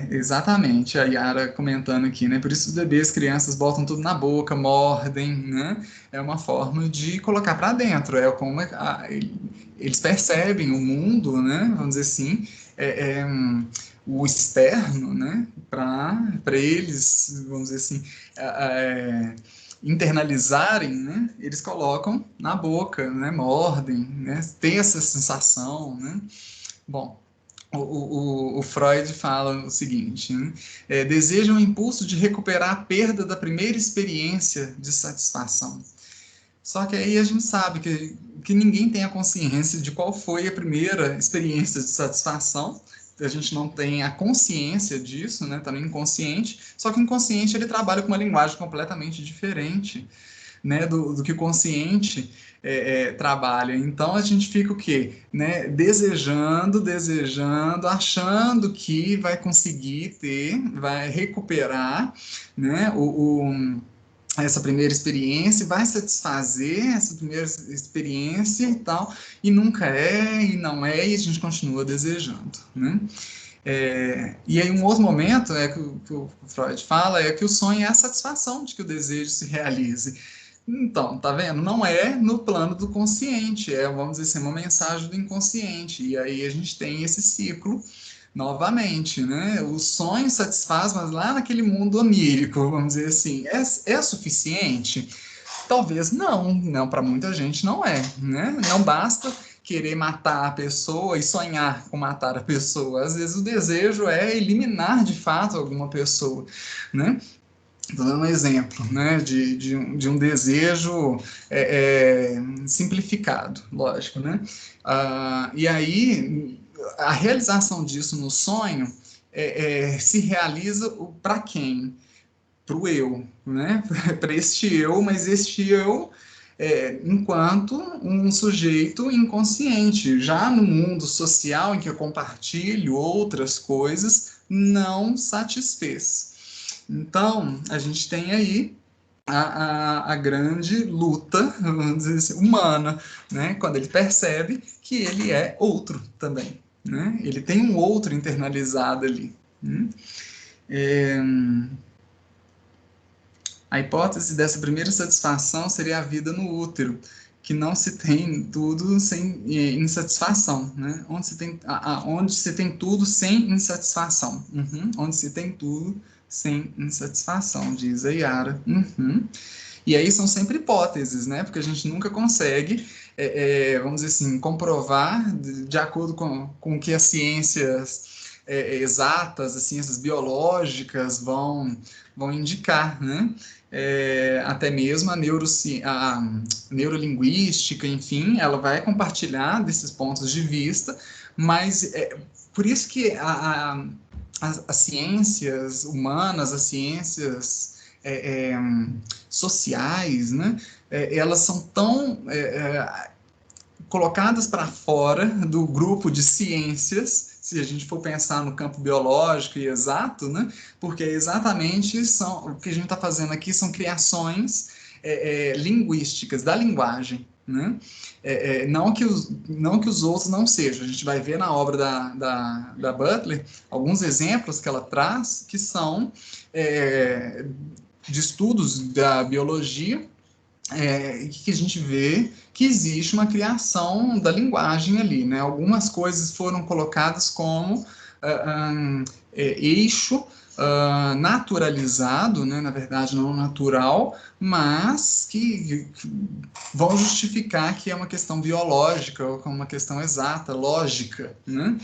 Exatamente, a Yara comentando aqui, né? Por isso os bebês, crianças botam tudo na boca, mordem, né? É uma forma de colocar para dentro, é como eles percebem o mundo, né? Vamos dizer assim, o externo, né? Para eles, vamos dizer assim, internalizarem, né? Eles colocam na boca, né? Mordem, né? Tem essa sensação, né? Bom, o Freud fala o seguinte, né? Deseja um impulso de recuperar a perda da primeira experiência de satisfação. Só que aí a gente sabe que ninguém tem a consciência de qual foi a primeira experiência de satisfação. A gente não tem a consciência disso, né? Tá no inconsciente. Só que o inconsciente ele trabalha com uma linguagem completamente diferente, né, do que o consciente trabalha. Então a gente fica o quê? Né, desejando, achando que vai conseguir ter, vai recuperar, né, essa primeira experiência, vai satisfazer essa primeira experiência e tal, e nunca é, e não é, e a gente continua desejando, né? E aí um outro momento que o Freud fala é que o sonho é a satisfação de que o desejo se realize. Então, tá vendo? Não é no plano do consciente, vamos dizer assim, uma mensagem do inconsciente. E aí a gente tem esse ciclo novamente, né? O sonho satisfaz, mas lá naquele mundo onírico, vamos dizer assim, é suficiente? Talvez não, para muita gente não é, né? Não basta querer matar a pessoa e sonhar com matar a pessoa. Às vezes o desejo é eliminar de fato alguma pessoa, né? Estou dando um exemplo, né, de um desejo simplificado, lógico, né? E aí, a realização disso no sonho se realiza para quem? Para o eu, né? Para este eu, mas este eu enquanto um sujeito inconsciente. Já no mundo social em que eu compartilho outras coisas, não satisfez. Então, a gente tem aí a grande luta, vamos dizer assim, humana, né? Quando ele percebe que ele é outro também, né? Ele tem um outro internalizado ali. Né? A hipótese dessa primeira satisfação seria a vida no útero, que não se tem tudo sem insatisfação, né? Onde se tem tudo sem insatisfação. Onde se tem tudo sem insatisfação, diz a Yara. E aí são sempre hipóteses, né? Porque a gente nunca consegue, vamos dizer assim, comprovar de acordo com o que as ciências exatas, as ciências biológicas vão indicar, né? Até mesmo a neurolinguística, enfim, ela vai compartilhar desses pontos de vista, mas por isso que as ciências humanas, as ciências sociais, né, elas são tão colocadas para fora do grupo de ciências, se a gente for pensar no campo biológico e exato, né? Porque exatamente o que a gente está fazendo aqui são criações linguísticas, da linguagem. Né? Não que os outros não sejam. A gente vai ver na obra da Butler alguns exemplos que ela traz que são de estudos da biologia, que a gente vê que existe uma criação da linguagem ali, né? Algumas coisas foram colocadas como eixo naturalizado, né? Na verdade não natural, mas que vão justificar que é uma questão biológica ou uma questão exata, lógica, né?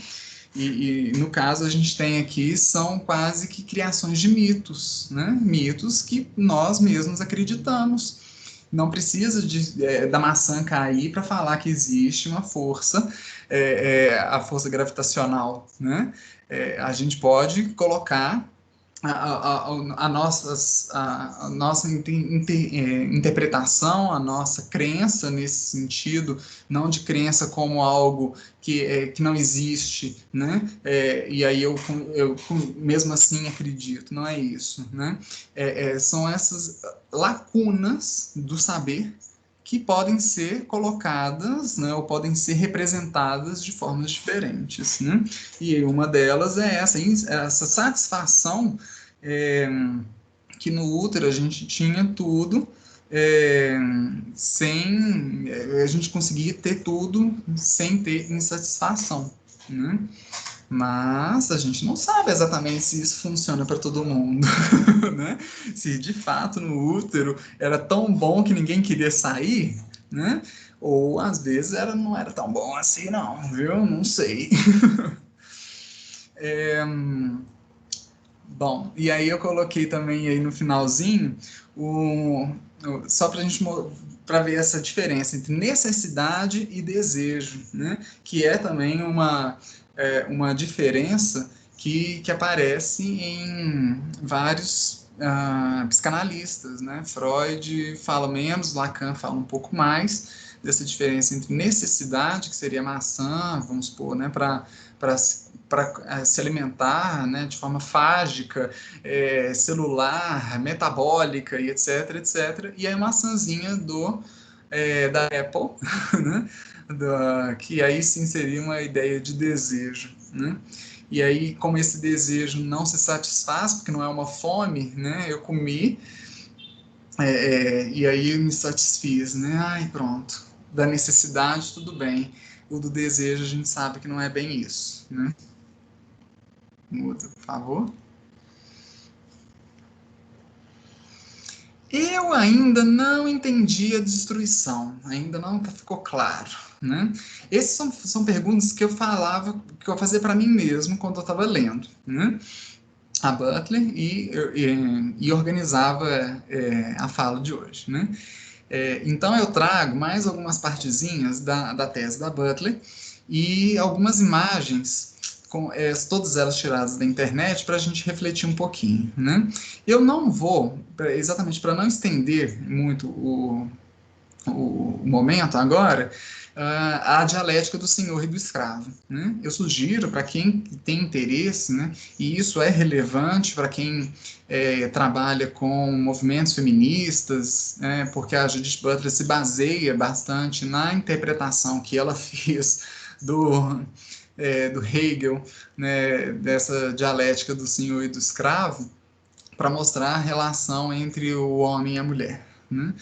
E no caso, a gente tem aqui, são quase que criações de mitos, né? Mitos que nós mesmos acreditamos. Não precisa da maçã cair para falar que existe uma força, a força gravitacional, né? A gente pode colocar a nossa interpretação, a nossa crença nesse sentido, não de crença como algo que não existe, né? E aí eu mesmo assim acredito, não é isso, né? São essas lacunas do saber que podem ser colocadas, né, ou podem ser representadas de formas diferentes, né? E uma delas é essa satisfação que no útero a gente tinha tudo, sem a gente conseguia ter tudo sem ter insatisfação, né? Mas a gente não sabe exatamente se isso funciona para todo mundo, né? Se de fato no útero era tão bom que ninguém queria sair, né? Ou às vezes não era tão bom assim, não, viu? Não sei. Bom, e aí eu coloquei também aí no finalzinho só para a gente para ver essa diferença entre necessidade e desejo, né? Que é também uma diferença que aparece em vários psicanalistas, né? Freud fala menos, Lacan fala um pouco mais dessa diferença entre necessidade, que seria a maçã, vamos supor, né? Para se alimentar, né, de forma fágica, celular, metabólica e etc, etc. E aí a maçãzinha da Apple, né, que aí sim seria uma ideia de desejo, né? E aí, como esse desejo não se satisfaz, porque não é uma fome, né, eu comi, e aí eu me satisfiz, né? Ai, pronto. Da necessidade, tudo bem. O do desejo, a gente sabe que não é bem isso, né? Muda, por favor. Eu ainda não entendi a destruição, ainda não ficou claro, né? Essas são perguntas que eu falava, que eu fazia para mim mesmo quando eu estava lendo, né? A Butler e organizava a fala de hoje, né? Então eu trago mais algumas partezinhas da tese da Butler e algumas imagens, todas elas tiradas da internet, para a gente refletir um pouquinho, né? Eu não vou, exatamente para não estender muito o momento agora, a dialética do senhor e do escravo, né? Eu sugiro para quem tem interesse, né, e isso é relevante para quem trabalha com movimentos feministas, né, porque a Judith Butler se baseia bastante na interpretação que ela fez do Hegel, né, dessa dialética do senhor e do escravo, para mostrar a relação entre o homem e a mulher, né?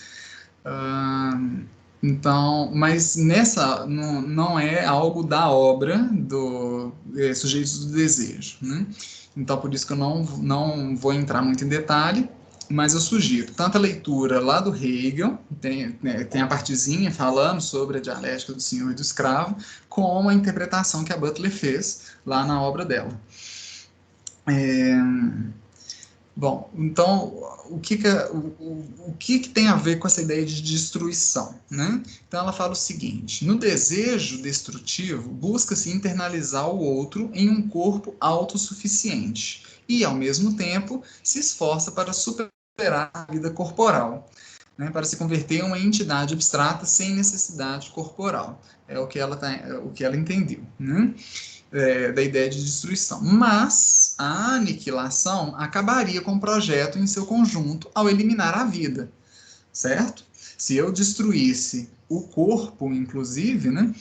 Então, mas nessa não é algo da obra do Sujeitos do Desejo, né? Então, por isso que eu não vou entrar muito em detalhe, mas eu sugiro tanto a leitura lá do Hegel, tem a partezinha falando sobre a dialética do senhor e do escravo, como a interpretação que a Butler fez lá na obra dela. Bom, então, o que tem a ver com essa ideia de destruição, né? Então, ela fala o seguinte: no desejo destrutivo, busca-se internalizar o outro em um corpo autossuficiente e, ao mesmo tempo, se esforça para superar a vida corporal, né? Para se converter em uma entidade abstrata sem necessidade corporal. É o que ela entendeu, né? Da ideia de destruição. Mas a aniquilação acabaria com o projeto em seu conjunto ao eliminar a vida, certo? Se eu destruísse o corpo, inclusive, né,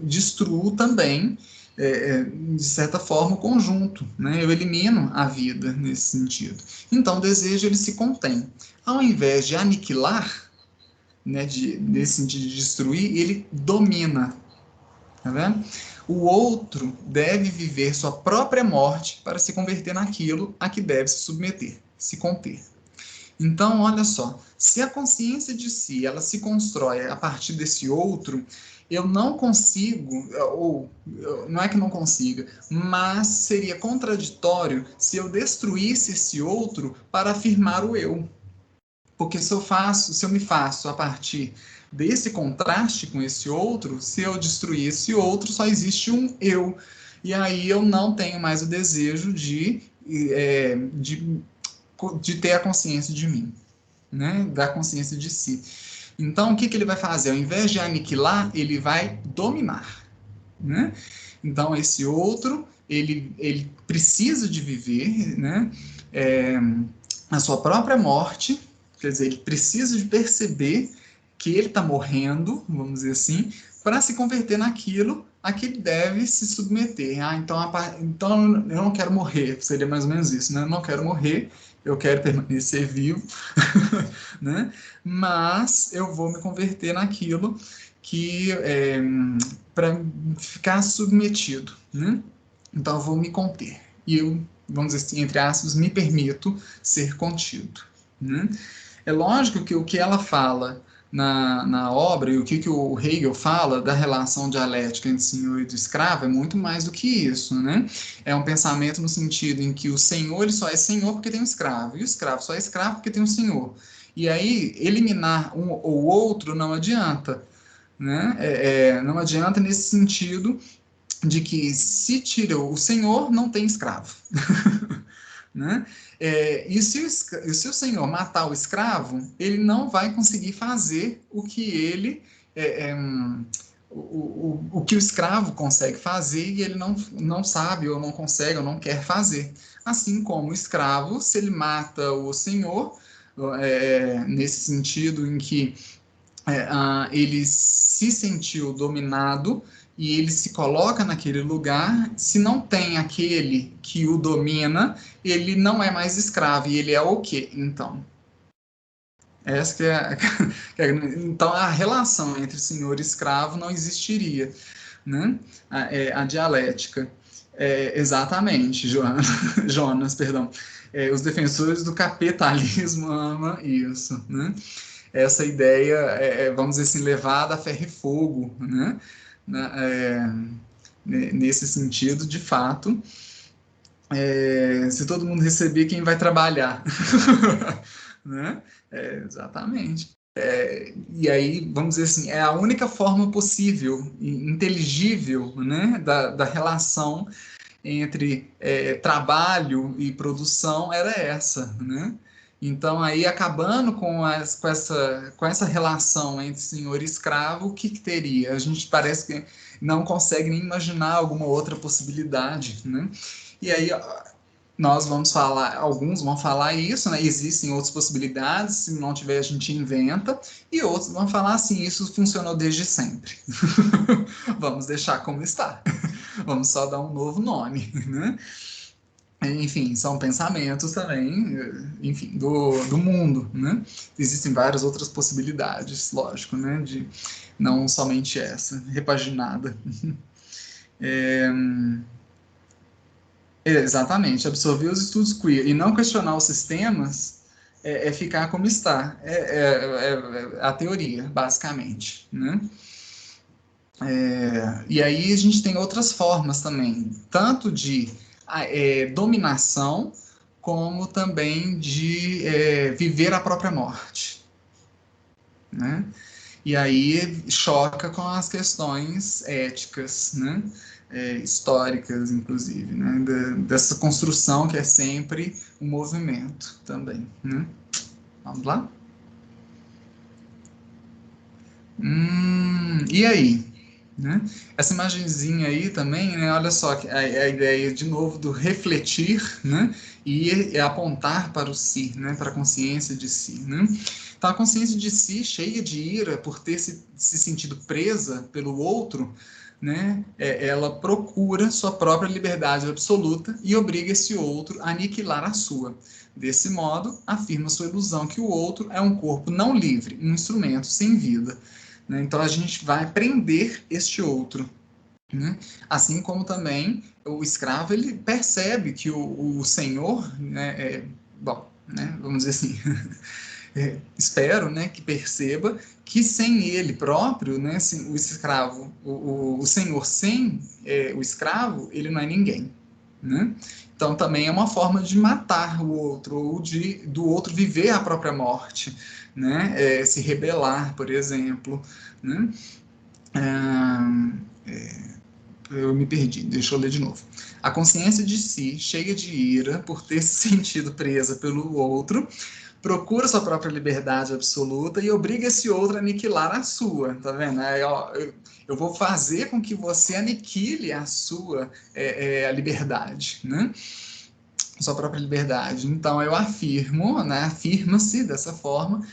destruo também, de certa forma, o conjunto, né? Eu elimino a vida nesse sentido. Então, o desejo ele se contém. Ao invés de aniquilar, né, nesse sentido de destruir, ele domina. Tá vendo? O outro deve viver sua própria morte para se converter naquilo a que deve se submeter, se conter. Então, olha só, se a consciência de si ela se constrói a partir desse outro, eu não consigo, ou não é que não consiga, mas seria contraditório se eu destruísse esse outro para afirmar o eu. Porque se eu me faço a partir desse contraste com esse outro, se eu destruir esse outro, só existe um eu. E aí eu não tenho mais o desejo de ter a consciência de mim, né? Da consciência de si. Então, o que ele vai fazer? Ao invés de aniquilar, ele vai dominar, né? Então, esse outro, ele precisa de viver, né? É, a sua própria morte, quer dizer, ele precisa de perceber que ele está morrendo, vamos dizer assim, para se converter naquilo a que ele deve se submeter. Então eu não quero morrer, seria mais ou menos isso, né? Eu não quero morrer, eu quero permanecer vivo, né? Mas eu vou me converter naquilo que para ficar submetido, né? Então eu vou me conter. E eu, vamos dizer assim, entre aspas, me permito ser contido, né? É lógico que o que ela fala na obra e o que o Hegel fala da relação dialética entre senhor e do escravo é muito mais do que isso, né? É um pensamento no sentido em que o senhor ele só é senhor porque tem um escravo, e o escravo só é escravo porque tem um senhor. E aí, eliminar um ou outro não adianta, né? Não adianta nesse sentido de que se tira o senhor, não tem escravo. Né? E se o senhor matar o escravo, ele não vai conseguir fazer o que ele o que o escravo consegue fazer e ele não sabe ou não consegue ou não quer fazer. Assim como o escravo, se ele mata o senhor, nesse sentido em que ele se sentiu dominado e ele se coloca naquele lugar, se não tem aquele que o domina, ele não é mais escravo, e ele é o quê, então? Essa que então, a relação entre senhor e escravo não existiria, né? A dialética. Exatamente, Jonas, perdão. Os defensores do capitalismo amam isso, né? Essa ideia, vamos dizer assim, levada a ferro e fogo, né? Nesse sentido, de fato, se todo mundo receber, quem vai trabalhar? Né? Exatamente. E aí, vamos dizer assim, é a única forma possível, inteligível, né, da relação entre trabalho e produção era essa, né? Então, aí, acabando com essa relação entre senhor e escravo, o que teria? A gente parece que não consegue nem imaginar alguma outra possibilidade, né? E aí, nós vamos falar, alguns vão falar isso, né? Existem outras possibilidades, se não tiver, a gente inventa, e outros vão falar assim, isso funcionou desde sempre. Vamos deixar como está. Vamos só dar um novo nome, né? Enfim, são pensamentos também, enfim, do mundo, né? Existem várias outras possibilidades, lógico, né? Não somente essa, repaginada. É, exatamente, absorver os estudos queer e não questionar os sistemas ficar como está. É a teoria, basicamente, né? E aí a gente tem outras formas também, tanto de dominação, como também de viver a própria morte, né? E aí choca com as questões éticas, né? Históricas, inclusive, né? Dessa construção que é sempre um movimento também, né? Vamos lá? E aí? Né? Essa imagenzinha aí também, né? Olha só a ideia de novo do refletir, né? E apontar para o si, né? Para a consciência de si, né? Então a consciência de si, cheia de ira por ter se sentido presa pelo outro, né? Ela procura sua própria liberdade absoluta e obriga esse outro a aniquilar a sua. Desse modo, afirma sua ilusão que o outro é um corpo não livre, um instrumento sem vida, né? Então a gente vai prender este outro, né? Assim como também o escravo ele percebe que o senhor, né, bom, né, vamos dizer assim, espero, né, que perceba que sem ele próprio, né, o escravo, o senhor sem o escravo, ele não é ninguém, né? Então também é uma forma de matar o outro, ou do outro viver a própria morte, né? Se rebelar, por exemplo, né? Eu me perdi, deixa eu ler de novo. A consciência de si, cheia de ira por ter se sentido presa pelo outro, procura sua própria liberdade absoluta e obriga esse outro a aniquilar a sua, tá vendo? Eu vou fazer com que você aniquile a sua a liberdade, né? Sua própria liberdade. Então eu afirmo, né? Afirma-se dessa forma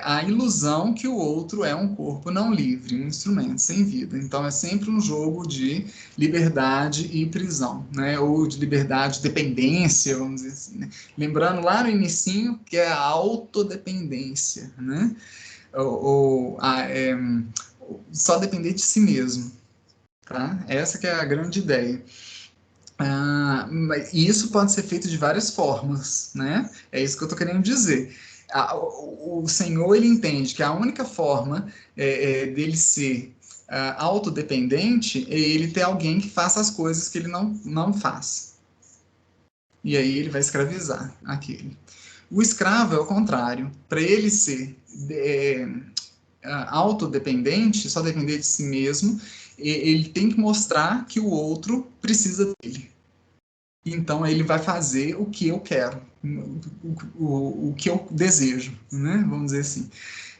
a ilusão que o outro é um corpo não livre, um instrumento sem vida. Então é sempre um jogo de liberdade e prisão, né? Ou de liberdade e dependência, vamos dizer assim, né? Lembrando lá no inicinho que é a autodependência, né? Só depender de si mesmo, tá? Essa que é a grande ideia. E isso pode ser feito de várias formas, né? É isso que eu estou querendo dizer. O Senhor, ele entende que a única forma dele ser autodependente é ele ter alguém que faça as coisas que ele não faz. E aí ele vai escravizar aquele. O escravo é o contrário. Para ele ser autodependente, só depender de si mesmo, ele tem que mostrar que o outro precisa dele. Então ele vai fazer o que eu quero, o que eu desejo, né? Vamos dizer assim.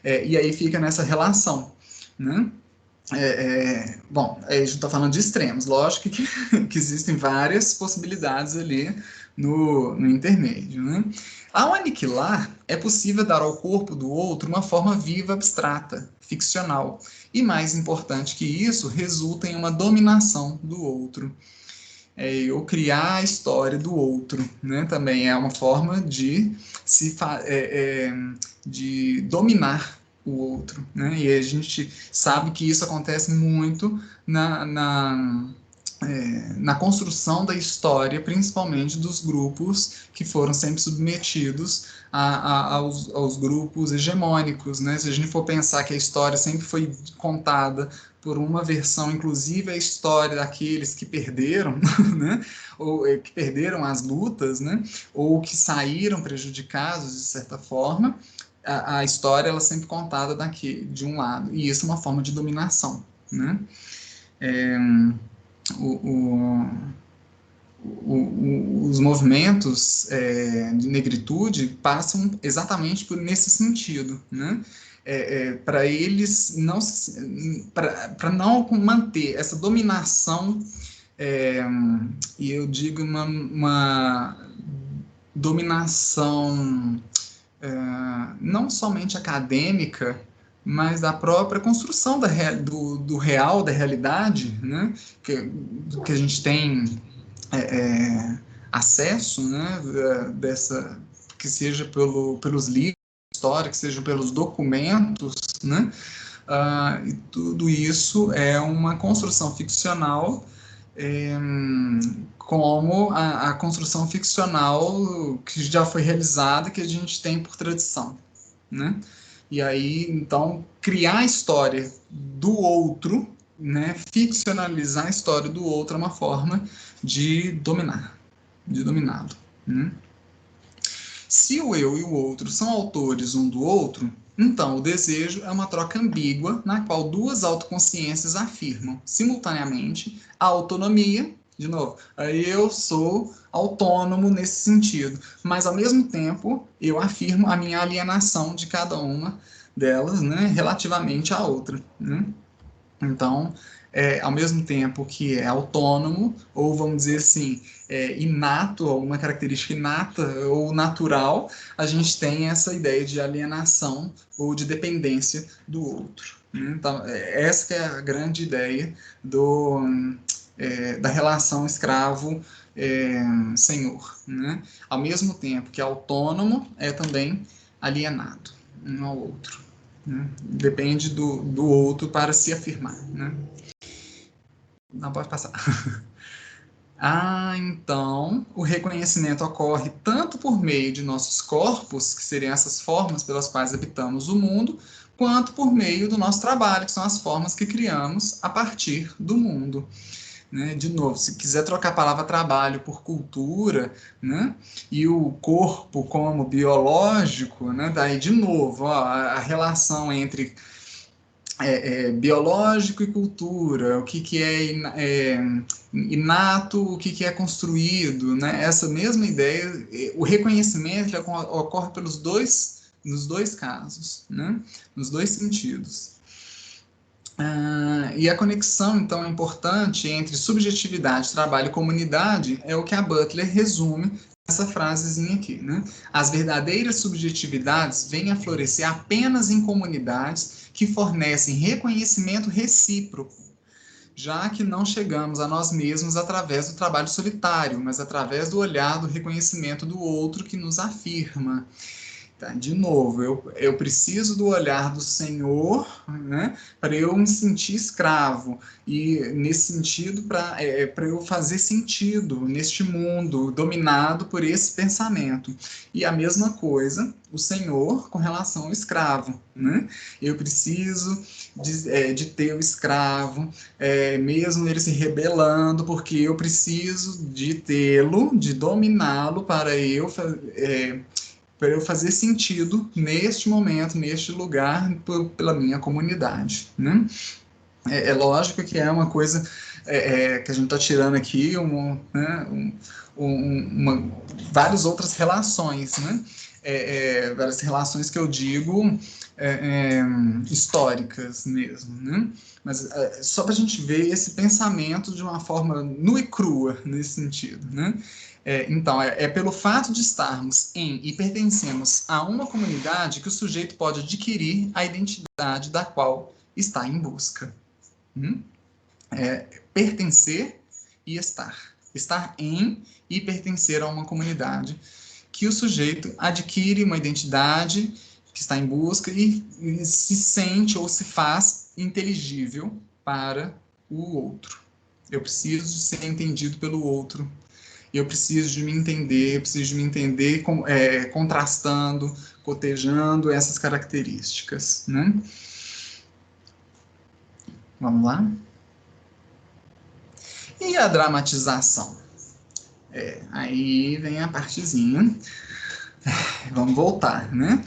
E aí fica nessa relação, né? Bom, a gente está falando de extremos, lógico que existem várias possibilidades ali no intermédio, né? Ao aniquilar, é possível dar ao corpo do outro uma forma viva, abstrata, ficcional, e mais importante que isso, resulta em uma dominação do outro. Eu criar a história do outro, né? Também é uma forma de de dominar o outro, né? E a gente sabe que isso acontece muito na construção da história, principalmente dos grupos que foram sempre submetidos aos grupos hegemônicos, né? Se a gente for pensar que a história sempre foi contada por uma versão, inclusive a história daqueles que perderam, né? Ou que perderam as lutas, né? Ou que saíram prejudicados de certa forma, a história ela é sempre contada de um lado, e isso é uma forma de dominação, né? O, os movimentos de negritude passam exatamente por nesse sentido, né? Para eles não para não manter essa dominação e eu digo uma dominação não somente acadêmica, mas da própria construção do real, da realidade, né? que a gente tem acesso, né? Que seja pelos livros de história, que seja pelos documentos, né? E tudo isso é uma construção ficcional, como a construção ficcional que já foi realizada, que a gente tem por tradição, né? E aí, então, criar a história do outro, né? Ficcionalizar a história do outro é uma forma de de dominá-lo, né? Se o eu e o outro são autores um do outro, então o desejo é uma troca ambígua na qual duas autoconsciências afirmam simultaneamente a autonomia. De novo, eu sou autônomo nesse sentido, mas ao mesmo tempo eu afirmo a minha alienação de cada uma delas, né, relativamente à outra, né? Então, ao mesmo tempo que é autônomo, ou vamos dizer assim, inato, alguma característica inata ou natural, a gente tem essa ideia de alienação ou de dependência do outro, né? Então, essa que é a grande ideia da relação escravo-senhor, né? Ao mesmo tempo que é autônomo, é também alienado um ao outro, né? Depende do outro para se afirmar, né? Não pode passar. Então, o reconhecimento ocorre tanto por meio de nossos corpos, que seriam essas formas pelas quais habitamos o mundo, quanto por meio do nosso trabalho, que são as formas que criamos a partir do mundo. Né? De novo, se quiser trocar a palavra trabalho por cultura, né? E o corpo como biológico, né? Daí, de novo, ó, a relação entre biológico e cultura, o que inato, o que é construído, né? Essa mesma ideia, o reconhecimento ocorre nos dois casos, né? Nos dois sentidos. E a conexão, então, importante entre subjetividade, trabalho e comunidade é o que a Butler resume nessa frasezinha aqui, né? As verdadeiras subjetividades vêm a florescer apenas em comunidades que fornecem reconhecimento recíproco, já que não chegamos a nós mesmos através do trabalho solitário, mas através do olhar do reconhecimento do outro que nos afirma. Tá, de novo, eu preciso do olhar do Senhor, né, para eu me sentir escravo. E, nesse sentido, para eu fazer sentido neste mundo dominado por esse pensamento. E a mesma coisa, o Senhor com relação ao escravo. Né? Eu preciso de ter o escravo, mesmo ele se rebelando, porque eu preciso de tê-lo, de dominá-lo para eu fazer sentido neste momento, neste lugar, pela minha comunidade. Né? Lógico que é uma coisa que a gente está tirando aqui né, várias outras relações, né? Várias relações que eu digo históricas mesmo, né? Mas só para a gente ver esse pensamento de uma forma nua e crua nesse sentido, né? Então, pelo fato de estarmos em e pertencemos a uma comunidade que o sujeito pode adquirir a identidade da qual está em busca. Pertencer e estar. Estar em e pertencer a uma comunidade que o sujeito adquire uma identidade que está em busca e se sente ou se faz inteligível para o outro. Eu preciso ser entendido pelo outro. Eu preciso de me entender, contrastando, cotejando essas características. Né? Vamos lá? E a dramatização? Aí vem a partezinha. Vamos voltar, né?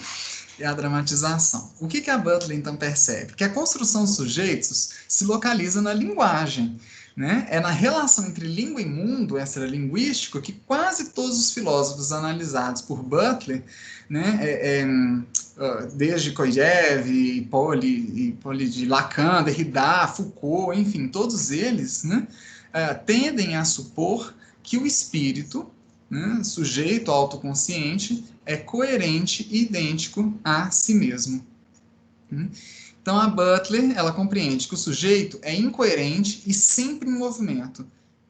E a dramatização. O que a Butler, então, percebe? Que a construção dos sujeitos se localiza na linguagem. Né? É na relação entre língua e mundo extralinguístico que quase todos os filósofos analisados por Butler, né, desde Kojev, Pauli de Lacan, Derrida, Foucault, enfim, todos eles, né, tendem a supor que o espírito, né, sujeito autoconsciente, é coerente e idêntico a si mesmo. Então, a Butler, ela compreende que o sujeito é incoerente e sempre em movimento,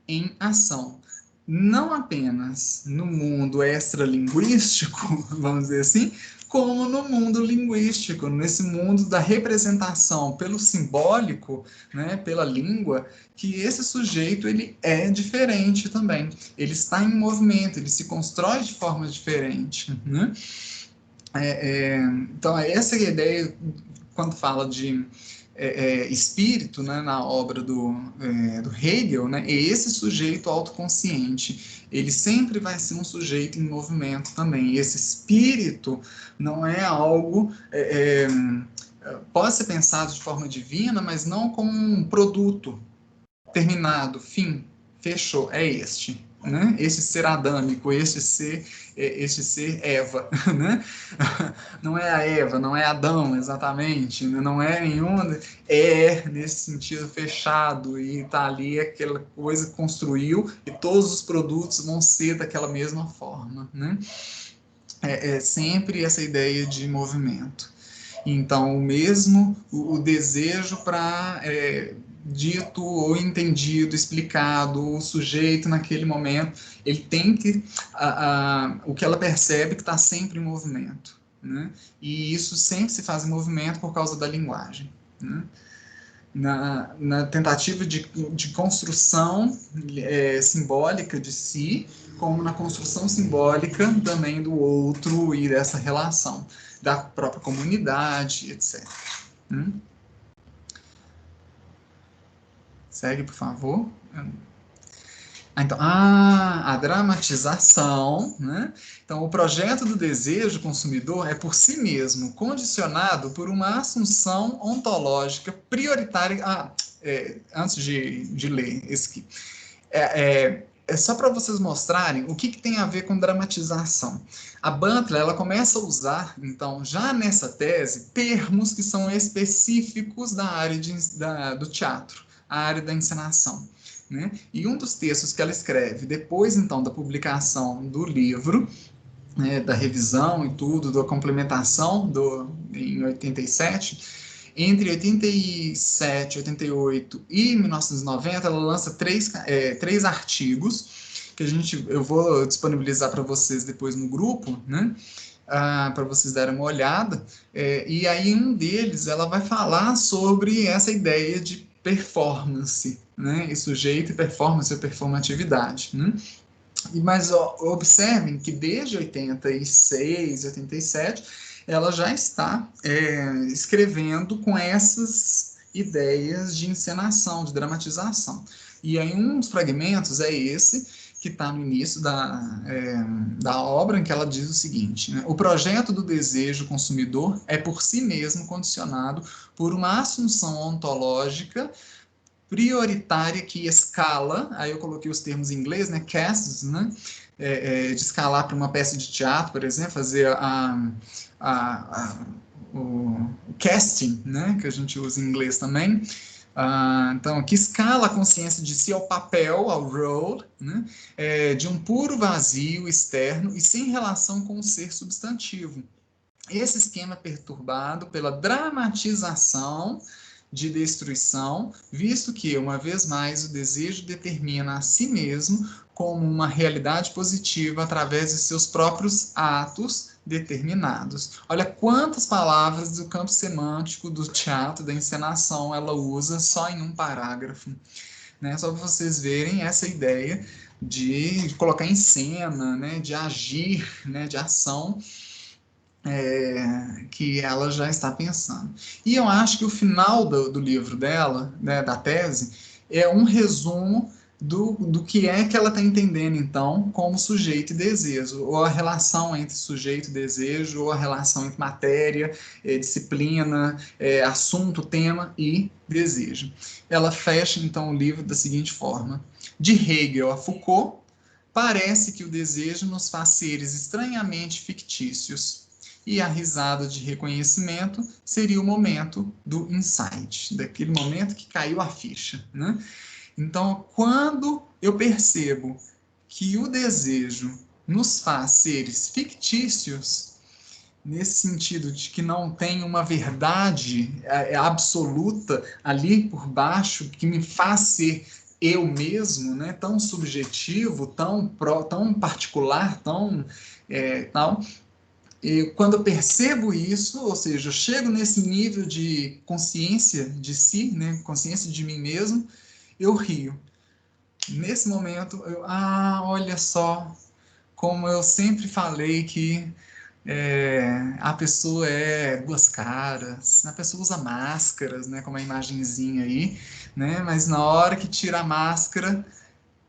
em ação. Não apenas no mundo extralinguístico, vamos dizer assim, como no mundo linguístico, nesse mundo da representação pelo simbólico, né, pela língua, que esse sujeito ele é diferente também. Ele está em movimento, ele se constrói de forma diferente. Né? Então, essa é a ideia quando fala de espírito, né, na obra do Hegel, né, é esse sujeito autoconsciente. Ele sempre vai ser um sujeito em movimento também. Esse espírito não é algo... pode ser pensado de forma divina, mas não como um produto terminado, fim, fechou, é este. Né? Esse ser adâmico, este ser Eva, né? Não é a Eva, não é Adão exatamente, não é nenhuma, nesse sentido fechado e tá ali aquela coisa que construiu e todos os produtos vão ser daquela mesma forma, né? Sempre essa ideia de movimento. Então, o desejo para dito ou entendido, explicado, o sujeito naquele momento, ele tem que... o que ela percebe que está sempre em movimento. Né? E isso sempre se faz em movimento por causa da linguagem. Né? na tentativa de construção simbólica de si, como na construção simbólica também do outro e dessa relação da própria comunidade, etc. Segue, por favor. Então, a dramatização, né? Então, o projeto do desejo consumidor é por si mesmo condicionado por uma assunção ontológica prioritária. Antes de ler esse aqui, é só para vocês mostrarem o que tem a ver com dramatização. A Butler, ela começa a usar, então, já nessa tese, termos que são específicos da área do teatro, a área da encenação. Né? E um dos textos que ela escreve depois, então, da publicação do livro, da revisão e tudo, da complementação em 87, entre 87, 88 e 1990, ela lança três artigos que eu vou disponibilizar para vocês depois no grupo, né? Para vocês darem uma olhada. E aí, um deles, ela vai falar sobre essa ideia de performance, né? E sujeito e performance, a performatividade, né? Mas observem que desde 86, 87, ela já está escrevendo com essas ideias de encenação, de dramatização. E aí um dos fragmentos é esse, que está no início da obra, em que ela diz o seguinte, né? O projeto do desejo consumidor é por si mesmo condicionado por uma assunção ontológica prioritária que escala, aí eu coloquei os termos em inglês, né, casts, né, de escalar para uma peça de teatro, por exemplo, fazer o casting, né, que a gente usa em inglês também. Então, que escala a consciência de si ao papel, ao role, né, de um puro vazio externo e sem relação com o ser substantivo. Esse esquema é perturbado pela dramatização de destruição, visto que, uma vez mais, o desejo determina a si mesmo como uma realidade positiva através de seus próprios atos determinados. Olha quantas palavras do campo semântico do teatro, da encenação, ela usa só em um parágrafo, né? Só para vocês verem essa ideia de colocar em cena, né? De agir, né? De ação, que ela já está pensando. E eu acho que o final do livro dela, né, da tese, é um resumo do que é que ela está entendendo, então, como sujeito e desejo, ou a relação entre sujeito e desejo, ou a relação entre matéria, disciplina, assunto, tema e desejo. Ela fecha, então, o livro da seguinte forma: de Hegel a Foucault, parece que o desejo nos faz seres estranhamente fictícios, e a risada de reconhecimento seria o momento do insight, daquele momento que caiu a ficha, né? Então, quando eu percebo que o desejo nos faz seres fictícios, nesse sentido de que não tem uma verdade absoluta ali por baixo que me faz ser eu mesmo, né? Tão subjetivo, tão particular, tão tal. E quando eu percebo isso, ou seja, eu chego nesse nível de consciência de si, né, consciência de mim mesmo, eu rio. Nesse momento, olha só como eu sempre falei que a pessoa é duas caras, a pessoa usa máscaras, né, como a imagenzinha aí, né, mas na hora que tira a máscara,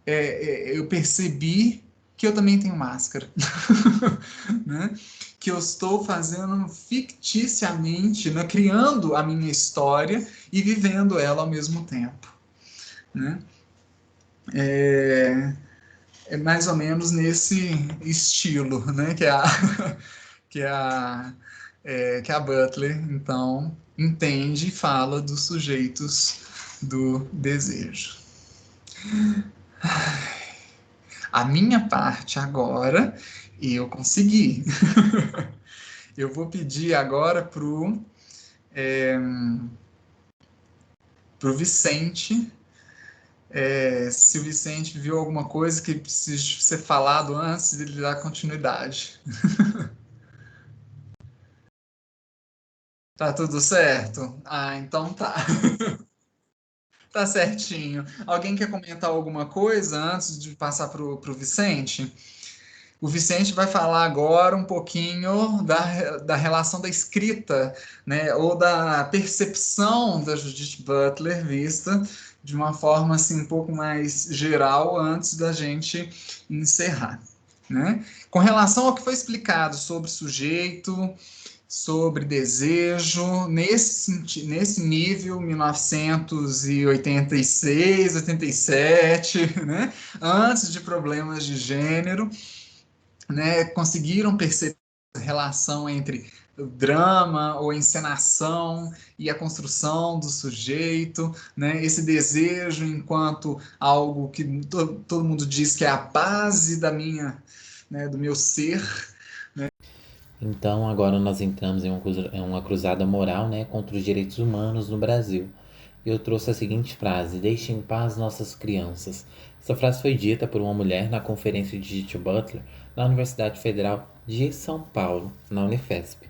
eu percebi que eu também tenho máscara, né? Que eu estou fazendo ficticiamente, né? Criando a minha história e vivendo ela ao mesmo tempo, né? É mais ou menos nesse estilo, né? Que a, que a Butler, então, entende e fala dos sujeitos do desejo. A minha parte agora, eu consegui. Eu vou pedir agora pro Vicente, se o Vicente viu alguma coisa que precisa ser falado antes de ele dar continuidade. Tá tudo certo? Então tá. Tá certinho. Alguém quer comentar alguma coisa antes de passar para o Vicente? O Vicente vai falar agora um pouquinho da relação da escrita, né, ou da percepção da Judith Butler vista de uma forma assim um pouco mais geral antes da gente encerrar, né? Com relação ao que foi explicado sobre sujeito, sobre desejo, nesse nível 1986, 87, né? Antes de problemas de gênero, né, conseguiram perceber a relação entre o drama ou encenação e a construção do sujeito, né, esse desejo enquanto algo que todo mundo diz que é a base da minha, né, do meu ser. Então, agora nós entramos em uma cruzada moral, né, contra os direitos humanos no Brasil. Eu trouxe a seguinte frase: deixe em paz nossas crianças. Essa frase foi dita por uma mulher na conferência de Judith Butler na Universidade Federal de São Paulo, na Unifesp.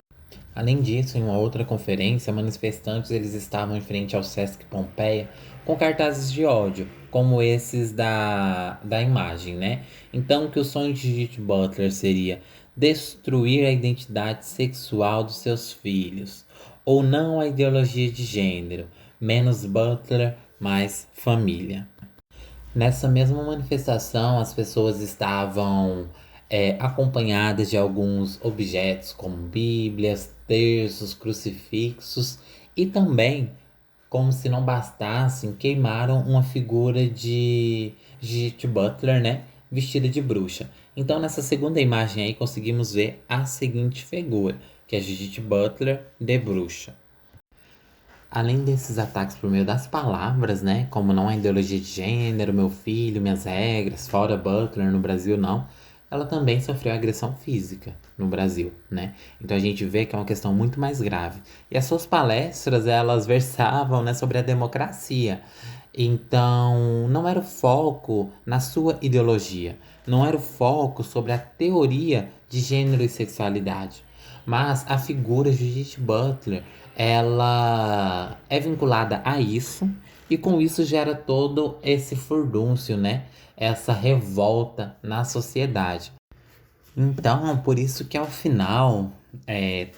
Além disso, em uma outra conferência, manifestantes eles estavam em frente ao Sesc Pompeia com cartazes de ódio, como esses da imagem, né? Então, que o sonho de Judith Butler seria destruir a identidade sexual dos seus filhos, ou não a ideologia de gênero, menos Butler, mais família. Nessa mesma manifestação, as pessoas estavam acompanhadas de alguns objetos, como bíblias, terços, crucifixos, e também, como se não bastassem, queimaram uma figura de Judith Butler, né? Vestida de bruxa. Então, nessa segunda imagem aí, conseguimos ver a seguinte figura, que é Judith Butler de bruxa. Além desses ataques por meio das palavras, né? Como não há ideologia de gênero, meu filho, minhas regras, fora Butler, no Brasil não. Ela também sofreu agressão física no Brasil, né? Então a gente vê que é uma questão muito mais grave. E as suas palestras, elas versavam, né, sobre a democracia. Então, não era o foco na sua ideologia. Não era o foco sobre a teoria de gênero e sexualidade. Mas a figura Judith Butler, ela é vinculada a isso, e com isso gera todo esse furdúncio, né? Essa revolta na sociedade. Então, por isso que ao final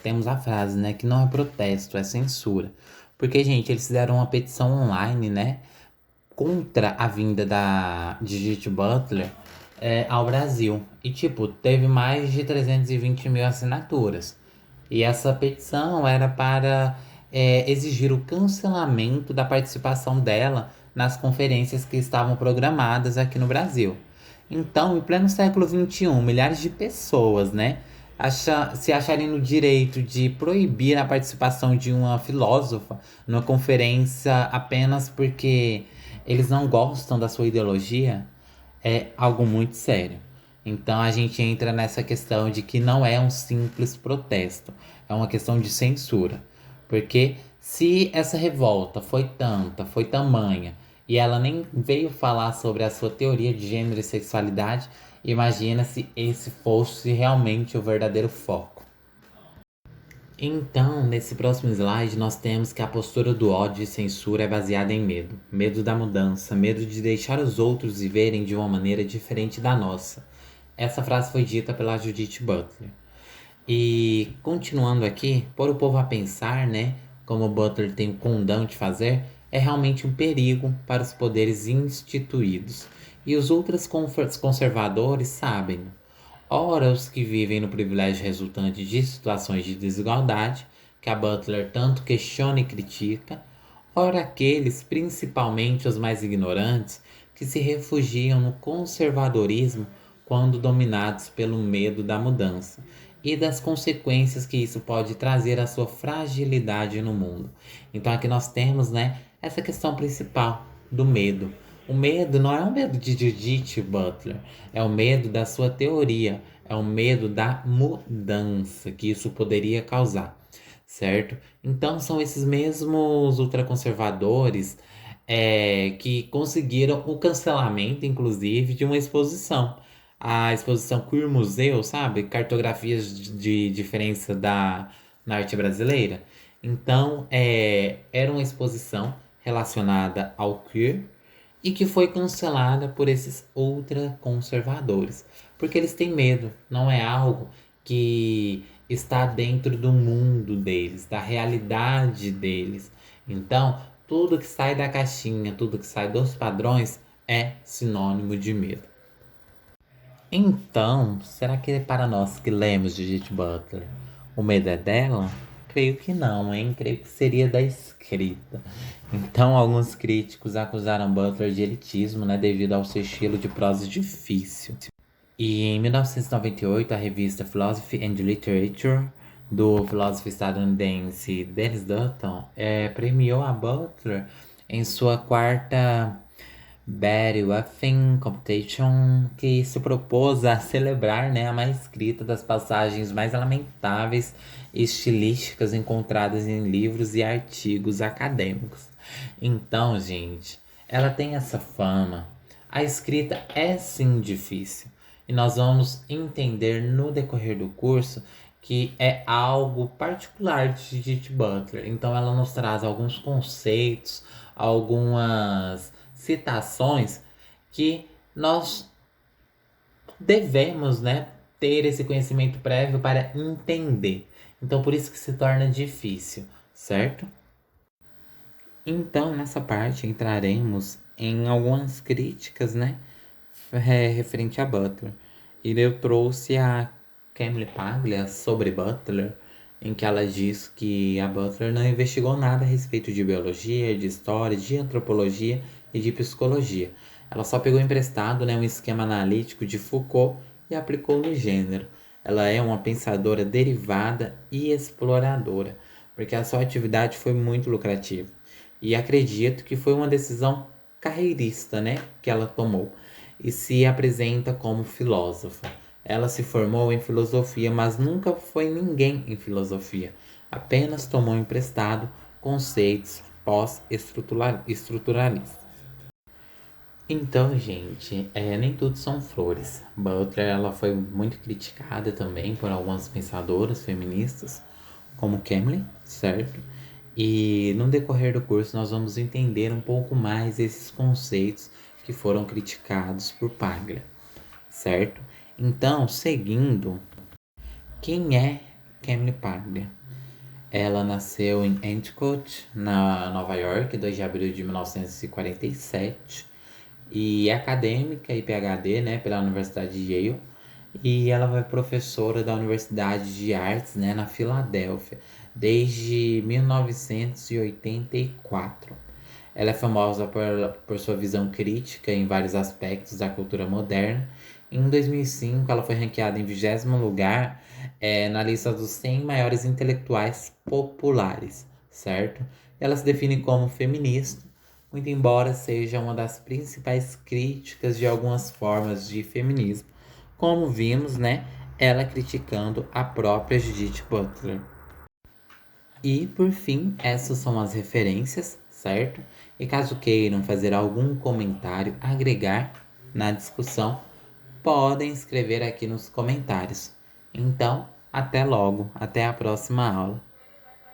temos a frase, né? Que não é protesto, é censura. Porque, gente, eles fizeram uma petição online, né? Contra a vinda de Judith Butler ao Brasil. E, tipo, teve mais de 320 mil assinaturas. E essa petição era para exigir o cancelamento da participação dela nas conferências que estavam programadas aqui no Brasil. Então, em pleno século XXI, milhares de pessoas, né, se acharem no direito de proibir a participação de uma filósofa numa conferência apenas porque eles não gostam da sua ideologia, é algo muito sério. Então a gente entra nessa questão de que não é um simples protesto, é uma questão de censura. Porque se essa revolta foi tanta, foi tamanha, e ela nem veio falar sobre a sua teoria de gênero e sexualidade, imagina se esse fosse realmente o verdadeiro foco. Então, nesse próximo slide, nós temos que a postura do ódio e censura é baseada em medo. Medo da mudança, medo de deixar os outros viverem de uma maneira diferente da nossa. Essa frase foi dita pela Judith Butler. E continuando aqui, pôr o povo a pensar, né, como Butler tem o condão de fazer, é realmente um perigo para os poderes instituídos. E os outros conservadores sabem. Ora, os que vivem no privilégio resultante de situações de desigualdade, que a Butler tanto questiona e critica, ora aqueles, principalmente os mais ignorantes, que se refugiam no conservadorismo quando dominados pelo medo da mudança e das consequências que isso pode trazer à sua fragilidade no mundo. Então aqui nós temos, né, essa questão principal do medo. O medo não é um medo de Judith Butler, é o medo da sua teoria, é o medo da mudança que isso poderia causar, certo? Então são esses mesmos ultraconservadores que conseguiram o cancelamento, inclusive, de uma exposição. A exposição Queer Museu, sabe? Cartografias de diferença na arte brasileira. Então, era uma exposição relacionada ao queer e que foi cancelada por esses ultraconservadores, porque eles têm medo, não é algo que está dentro do mundo deles, da realidade deles. Então, tudo que sai da caixinha, tudo que sai dos padrões é sinônimo de medo. Então, será que para nós que lemos de Judith Butler, o medo é dela? Creio que não, hein? Creio que seria da escrita. Então, alguns críticos acusaram Butler de elitismo, né, devido ao seu estilo de prosa difícil. E em 1998, a revista Philosophy and Literature, do filósofo estadunidense Dennis Dutton, premiou a Butler em sua quarta Betty Waffin Competition, que se propôs a celebrar, né, a má escrita das passagens mais lamentáveis e estilísticas encontradas em livros e artigos acadêmicos. Então, gente, ela tem essa fama. A escrita é sim difícil. E nós vamos entender no decorrer do curso que é algo particular de Judith Butler. Então ela nos traz alguns conceitos, algumas citações que nós devemos, né, ter esse conhecimento prévio para entender. Então por isso que se torna difícil, certo? Então nessa parte entraremos em algumas críticas, né, referente a Butler. E eu trouxe a Camille Paglia sobre Butler, em que ela diz que a Butler não investigou nada a respeito de biologia, de história, de antropologia e de psicologia. Ela só pegou emprestado, né, um esquema analítico de Foucault e aplicou no gênero. Ela é uma pensadora derivada e exploradora, porque a sua atividade foi muito lucrativa. E acredito que foi uma decisão carreirista, né, que ela tomou. E se apresenta como filósofa. Ela se formou em filosofia, mas nunca foi ninguém em filosofia. Apenas tomou emprestado conceitos pós-estruturalistas. Então, gente, nem tudo são flores. Butler, ela foi muito criticada também por algumas pensadoras feministas, como Camille, certo? E no decorrer do curso nós vamos entender um pouco mais esses conceitos que foram criticados por Paglia, certo? Então, seguindo, quem é Camille Paglia? Ela nasceu em Endicott, na Nova York, 2 de abril de 1947, e é acadêmica e PhD, né, pela Universidade de Yale, e ela foi professora da Universidade de Artes, né, na Filadélfia, desde 1984. Ela é famosa por sua visão crítica em vários aspectos da cultura moderna. Em 2005, ela foi ranqueada em 20º lugar na lista dos 100 maiores intelectuais populares, certo? Ela se define como feminista, muito embora seja uma das principais críticas de algumas formas de feminismo, como vimos, né? Ela criticando a própria Judith Butler. E, por fim, essas são as referências, certo? E caso queiram fazer algum comentário, agregar na discussão, podem escrever aqui nos comentários. Então, até logo, até a próxima aula.